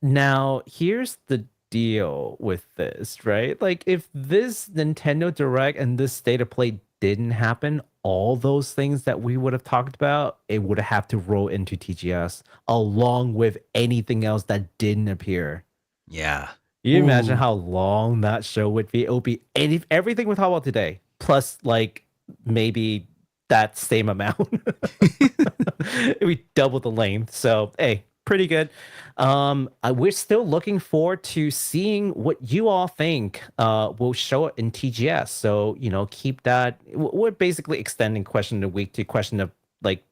Now, here's the deal with this, right? Like, if this Nintendo Direct and this State of Play didn't happen, all those things that we would have talked about, it would have to roll into TGS along with anything else that didn't appear. Yeah. You imagine how long that show would be? It would be everything we talk about today, plus like maybe that same amount. It would be double the length. So, hey, pretty good. We're still looking forward to seeing what you all think will show up in TGS. So, keep that. We're basically extending question of the week to question of like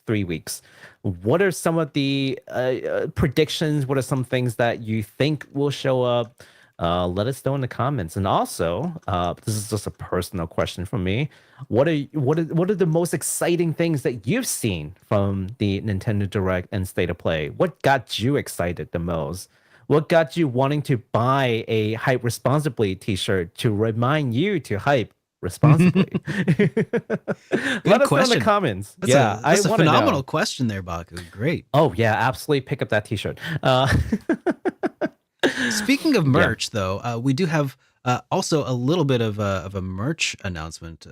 3 weeks. What are some of the predictions? What are some things that you think will show up? Let us know in the comments. And also, this is just a personal question from me. What are the most exciting things that you've seen from the Nintendo Direct and State of Play? What got you excited the most? What got you wanting to buy a Hype Responsibly t-shirt to remind you to hype responsibly? Let us know in the comments. That's a phenomenal question there, Baku. Great. Oh yeah, absolutely. Pick up that t-shirt. Speaking of merch, though, we do have also a little bit of a merch announcement.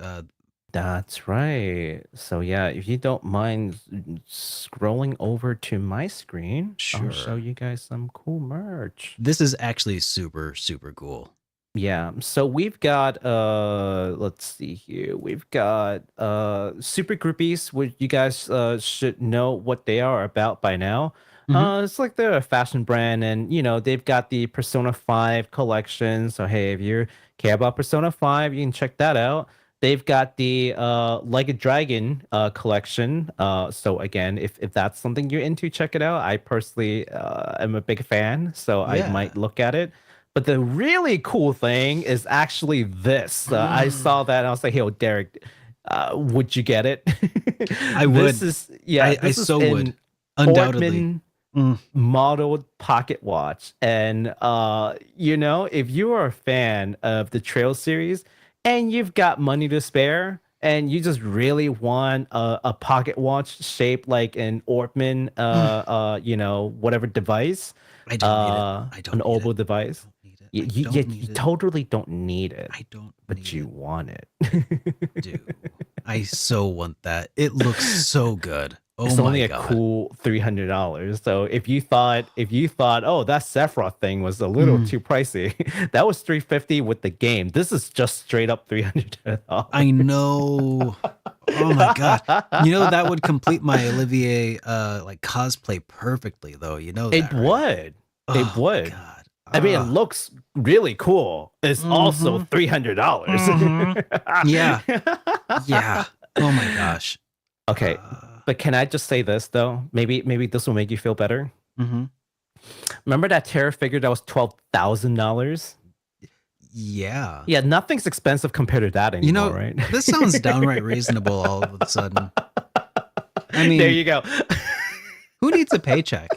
That's right. So yeah, if you don't mind scrolling over to my screen, sure. I'll show you guys some cool merch. This is actually super, super cool. Yeah. So we've got let's see here. We've got Super Groupies, which you guys should know what they are about by now. It's like they're a fashion brand, and they've got the Persona 5 collection. So hey, if you care about Persona 5, you can check that out. They've got the Like a Dragon collection. So again, if that's something you're into, check it out. I personally am a big fan, so I might look at it. But the really cool thing is actually this. I saw that and I was like, hey, Derek, would you get it? I would. I so would. Undoubtedly. Modeled pocket watch. And if you are a fan of the Trail series and you've got money to spare and you just really want a pocket watch shaped like an Ortman whatever device, I don't need it. An oval device, you totally don't need it. I don't, but you want it. Dude, I so want that. It looks so good. Oh, it's only a God. cool $300. So if you thought, oh, that Sephiroth thing was a little too pricey, that was $350 with the game. This is just straight up $300. I know. Oh my God. That would complete my Olivier like cosplay perfectly, though. That, it would. It would. God. I mean, it looks really cool. It's also $300. Yeah. Yeah. Oh my gosh. Okay. But can I just say this though? Maybe this will make you feel better. Remember that Terra figure that was $12,000? Yeah. Yeah, nothing's expensive compared to that anymore, right? This sounds downright reasonable all of a sudden. I mean, there you go. Who needs a paycheck?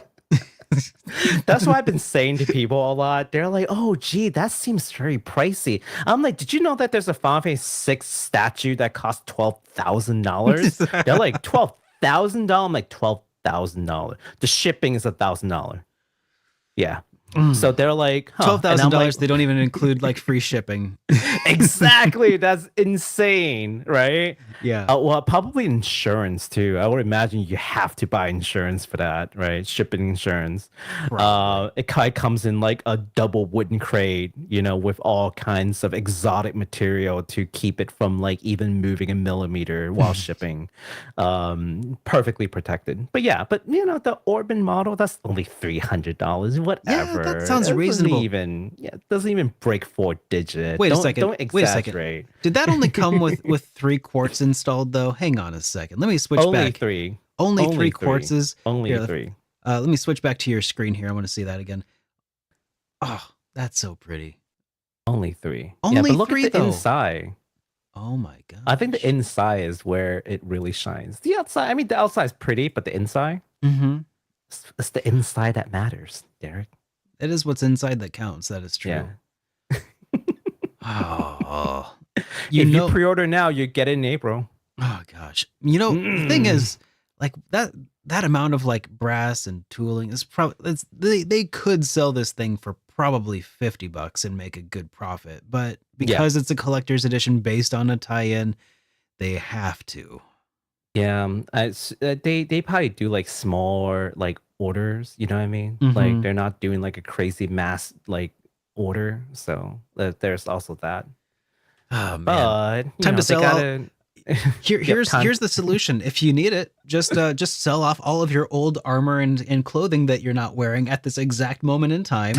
That's what I've been saying to people a lot. They're like, "Oh, gee, that seems very pricey." I'm like, "Did you know that there's a Final Fantasy VI statue that costs $12,000?" They're like, $12,000. I'm like, $12,000. The shipping is $1,000. Yeah. So they're like, $12,000. Like, they don't even include like free shipping. Exactly. That's insane, right? Yeah. Well, probably insurance too. I would imagine you have to buy insurance for that, right? Shipping insurance. It comes in like a double wooden crate, with all kinds of exotic material to keep it from like even moving a millimeter while shipping. Perfectly protected. But yeah, the Orban model, that's only $300. Whatever. Yeah, that sounds reasonable. It doesn't even break 4 digits. Wait a second. Don't exaggerate. Did that only come with 3 quartz installed though? Hang on a second. Let me switch back. Only three quartzes. Only 3. Let me switch back to your screen here. I want to see that again. Oh, that's so pretty. Only 3. Only but look 3 at the though. Inside. Oh my god. I think the inside is where it really shines. The outside, the outside is pretty, but the inside, it's the inside that matters, Derek. It is what's inside that counts. That is true. Yeah. Oh, if you pre-order now, you get it in April. Oh gosh, the thing is, like that amount of like brass and tooling is probably they could sell this thing for probably $50 and make a good profit, but because it's a collector's edition based on a tie-in, they have to. Yeah, they probably do like smaller like orders. You know what I mean? Like they're not doing like a crazy mass like order. So there's also that. Oh man! But time to sell out. Here's the solution. If you need it, just sell off all of your old armor and clothing that you're not wearing at this exact moment in time,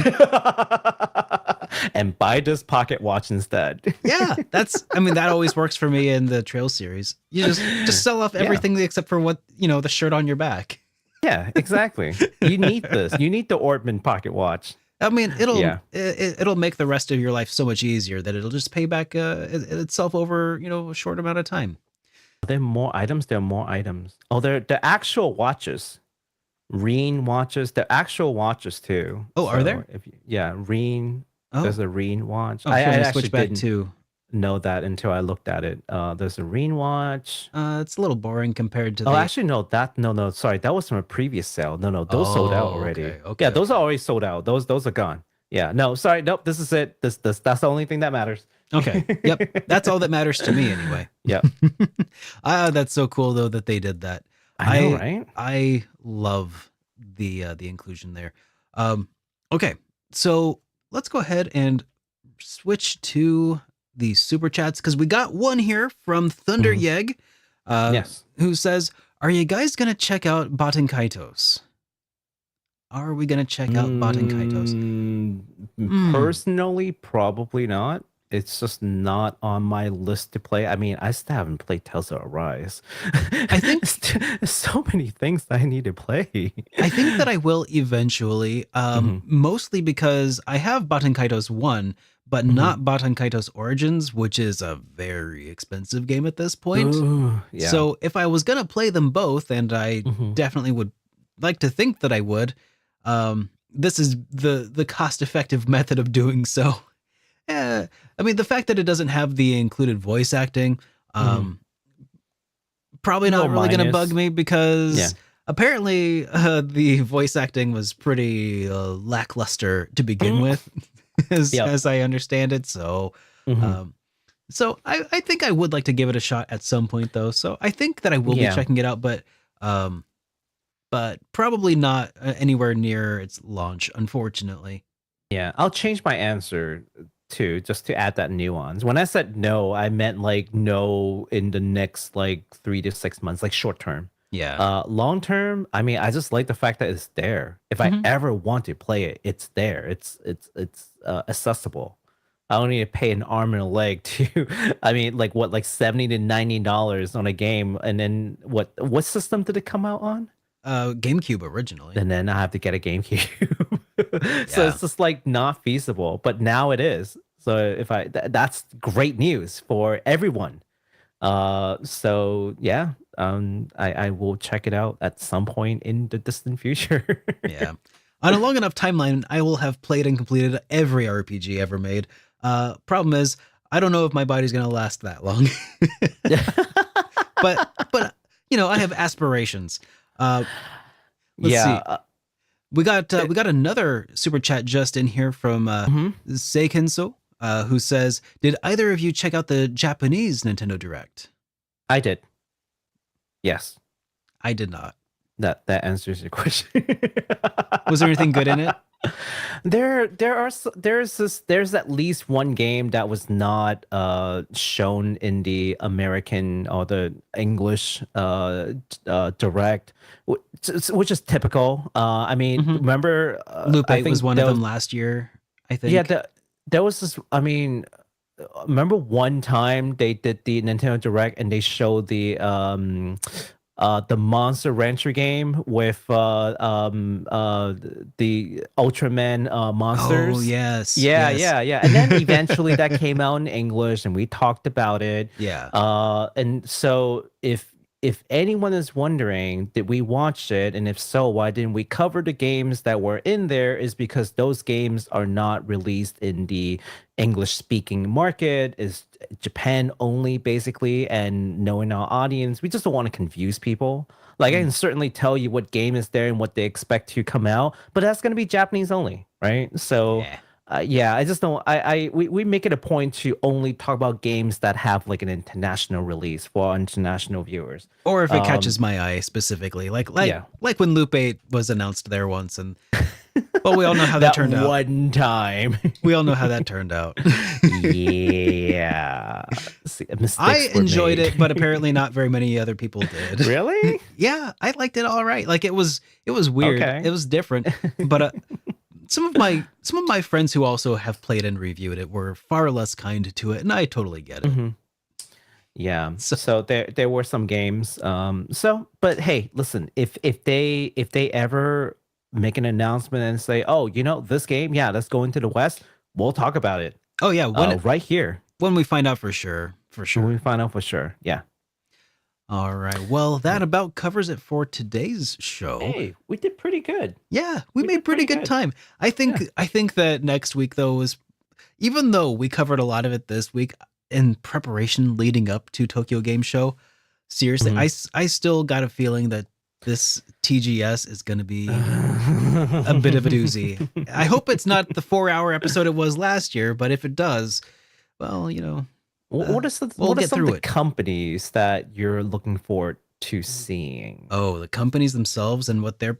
and buy this pocket watch instead. Yeah, that always works for me in the Trail series. You just sell off everything except for what the shirt on your back. Yeah, exactly. You need this. You need the Orban pocket watch. It'll make the rest of your life so much easier that it'll just pay back itself over a short amount of time. There are more items. Oh, they're actual watches, Reen watches. They're actual watches too. Oh, are there? Reen. Oh. There's a Reen watch. I actually switch back to know that until I looked at it. There's a Reen watch. It's a little boring compared to. Actually, no. No. Sorry, that was from a previous sale. No. Those sold out already. Okay. Yeah, those are already sold out. Those are gone. Yeah. No. Sorry. Nope. This is it. That's the only thing that matters. Okay. Yep. That's all that matters to me anyway. Yep. That's so cool though that they did that. I know, right? I love the inclusion there. Okay. So let's go ahead and switch to the super chats because we got one here from Thunder Yeg, who says, "Are you guys gonna check out Baten Kaitos? Are we gonna check out Baten Kaitos?" Personally, probably not. It's just not on my list to play. I still haven't played Tales of Arise. I think there's so many things that I need to play. I think that I will eventually, mostly because I have Baten Kaitos 1, but not Baten Kaitos Origins, which is a very expensive game at this point. Ooh, yeah. So if I was going to play them both, and I definitely would like to think that I would, this is the cost-effective method of doing so. The fact that it doesn't have the included voice acting, probably not really going to bug me because apparently the voice acting was pretty lackluster to begin with, as I understand it. So, so I think I would like to give it a shot at some point, though. So I think that I will be checking it out, but probably not anywhere near its launch, unfortunately. Yeah, I'll change my answer too, just to add that nuance. When I said no, I meant like no in the next like 3 to 6 months, like short term. Yeah. Long term, I just like the fact that it's there. If I ever want to play it, it's there. It's accessible. I don't need to pay an arm and a leg to. Like $70 to $90 on a game, and then what system did it come out on? GameCube originally, and then I have to get a GameCube. So it's just like not feasible, but now it is. So that's great news for everyone. So yeah, I will check it out at some point in the distant future. Yeah. On a long enough timeline, I will have played and completed every RPG ever made. Problem is, I don't know if my body's gonna last that long. but you know, I have aspirations. Let's see. We got another super chat just in here from Seikenso, who says, "Did either of you check out the Japanese Nintendo Direct?" I did. Yes, I did not. That answers your question. Was there anything good in it? There's at least one game that was not shown in the American or the English Direct, which is typical. I mean, remember Lupe was one of them last year, I think. Yeah, there was this. I mean, remember one time they did the Nintendo Direct and they showed the Monster Rancher game with the Ultraman monsters. Oh yes, yeah. And then eventually that came out in English, and we talked about it. Yeah. And so if anyone is wondering, did we watch it, and if so, why didn't we cover the games that were in there? Is because those games are not released in the English-speaking market, is Japan only, basically. And knowing our audience, we just don't want to confuse people. Like, I can certainly tell you what game is there and what they expect to come out, but that's going to be Japanese only, right? So I just don't. We make it a point to only talk about games that have like an international release for our international viewers, or if it catches my eye specifically, like when Lupe was announced there once, and well, we all know how that turned out. One time, we all know how that turned out. Yeah, I enjoyed it, but apparently not very many other people did. Really? Yeah, I liked it all right. Like it was weird. Okay. It was different, but. Some of my friends who also have played and reviewed it were far less kind to it, and I totally get it. Mm-hmm. Yeah. So there were some games. But hey, listen, if they ever make an announcement and say, oh, you know, this game, yeah, let's go into the West, we'll talk about it. Oh yeah, right here. When we find out for sure. When we find out for sure. Yeah. All right. Well, that about covers it for today's show. Hey, we did pretty good. Yeah, we made pretty good time. I think that next week though is, even though we covered a lot of it this week in preparation leading up to Tokyo Game Show, seriously, I still got a feeling that this TGS is going to be a bit of a doozy. I hope it's not the 4-hour episode it was last year, but if it does, well, you know. What are some of the companies that you're looking forward to seeing? Oh, the companies themselves and what they're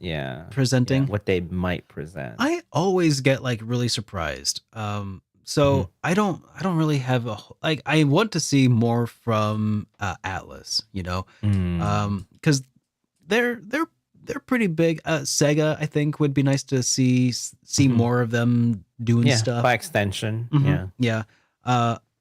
presenting? What they might present. I always get like really surprised. So I don't really have I want to see more from Atlas, you know, because they're pretty big. SaGa, I think, would be nice to see more of them doing stuff by extension. Yeah.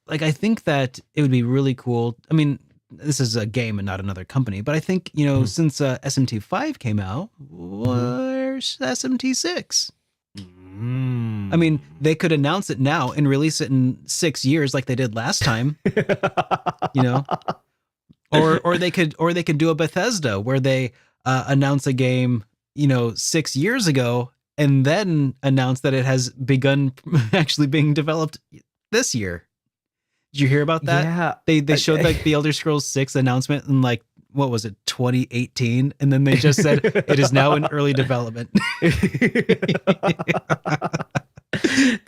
Like, I think that it would be really cool. I mean, this is a game and not another company, but I think, you know, since SMT5 came out, where's SMT6? I mean, they could announce it now and release it in 6 years like they did last time, you know, or they could do a Bethesda where they announce a game, you know, 6 years ago and then announce that it has begun actually being developed this year. Did you hear about that? Yeah. They showed like the Elder Scrolls 6 announcement in like, what was it, 2018? And then they just said it is now in early development. That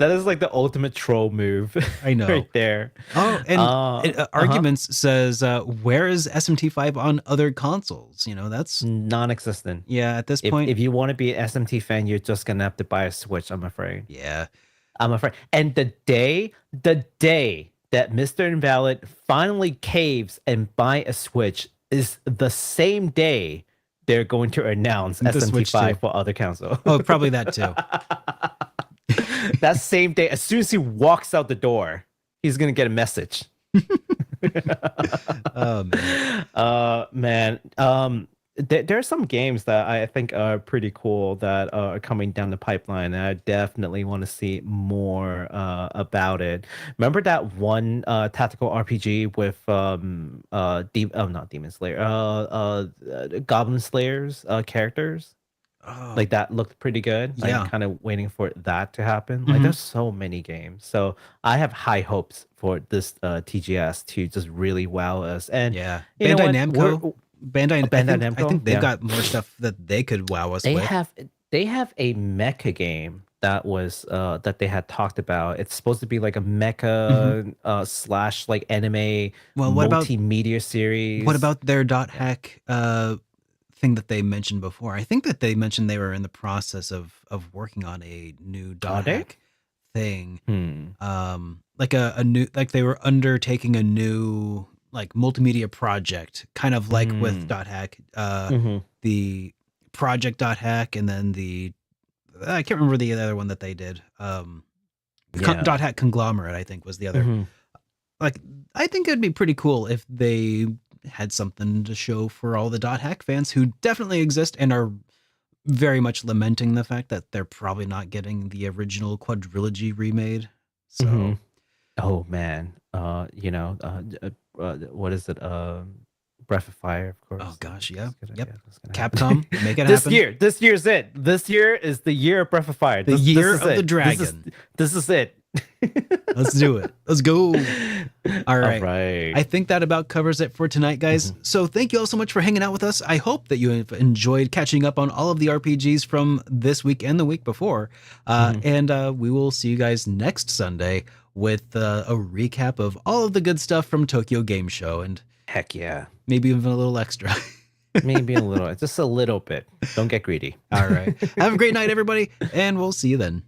is like the ultimate troll move. I know. Right there. Oh, and Arguments says, where is SMT5 on other consoles? You know, that's non-existent. Yeah, at this point. If you want to be an SMT fan, you're just going to have to buy a Switch, I'm afraid. Yeah. I'm afraid. And the day that Mr. Invalid finally caves and buy a Switch is the same day they're going to announce SMT5 for other consoles. Oh, probably that too. That same day, as soon as he walks out the door, he's going to get a message. Oh, man. Man. there are some games that I think are pretty cool that are coming down the pipeline, and I definitely want to see more about it. Remember that one tactical RPG with not Demon Slayer, Goblin Slayers characters? Like that looked pretty good. Yeah. I'm kind of waiting for that to happen. Like there's so many games. So I have high hopes for this TGS to just really wow us. And yeah, you know Bandai what? Namco. Bandai Namco. I think they've got more stuff that they could wow us with. They have a mecha game that was that they had talked about. It's supposed to be like a mecha slash like anime multimedia series. What about their .hack thing that they mentioned before? I think that they mentioned they were in the process of working on a new .hack thing. Like a new, like they were undertaking a new like multimedia project, kind of like with .hack, the project .hack, and then the I can't remember the other one that they did. .hack Conglomerate, I think, was the other. Like, I think it'd be pretty cool if they had something to show for all the .hack fans who definitely exist and are very much lamenting the fact that they're probably not getting the original quadrilogy remade. So, oh man, you know, what is it? Breath of Fire, of course. Oh gosh, yeah, Capcom, make it happen. This year's it. This year is the year of Breath of Fire. The year of the dragon. This is it. Let's do it. Let's go. All right. All right. I think that about covers it for tonight, guys. So thank you all so much for hanging out with us. I hope that you have enjoyed catching up on all of the RPGs from this week and the week before. And we will see you guys next Sunday with a recap of all of the good stuff from Tokyo Game Show. And heck yeah. Maybe even a little extra. Maybe a little. Just a little bit. Don't get greedy. All right. Have a great night, everybody. And we'll see you then.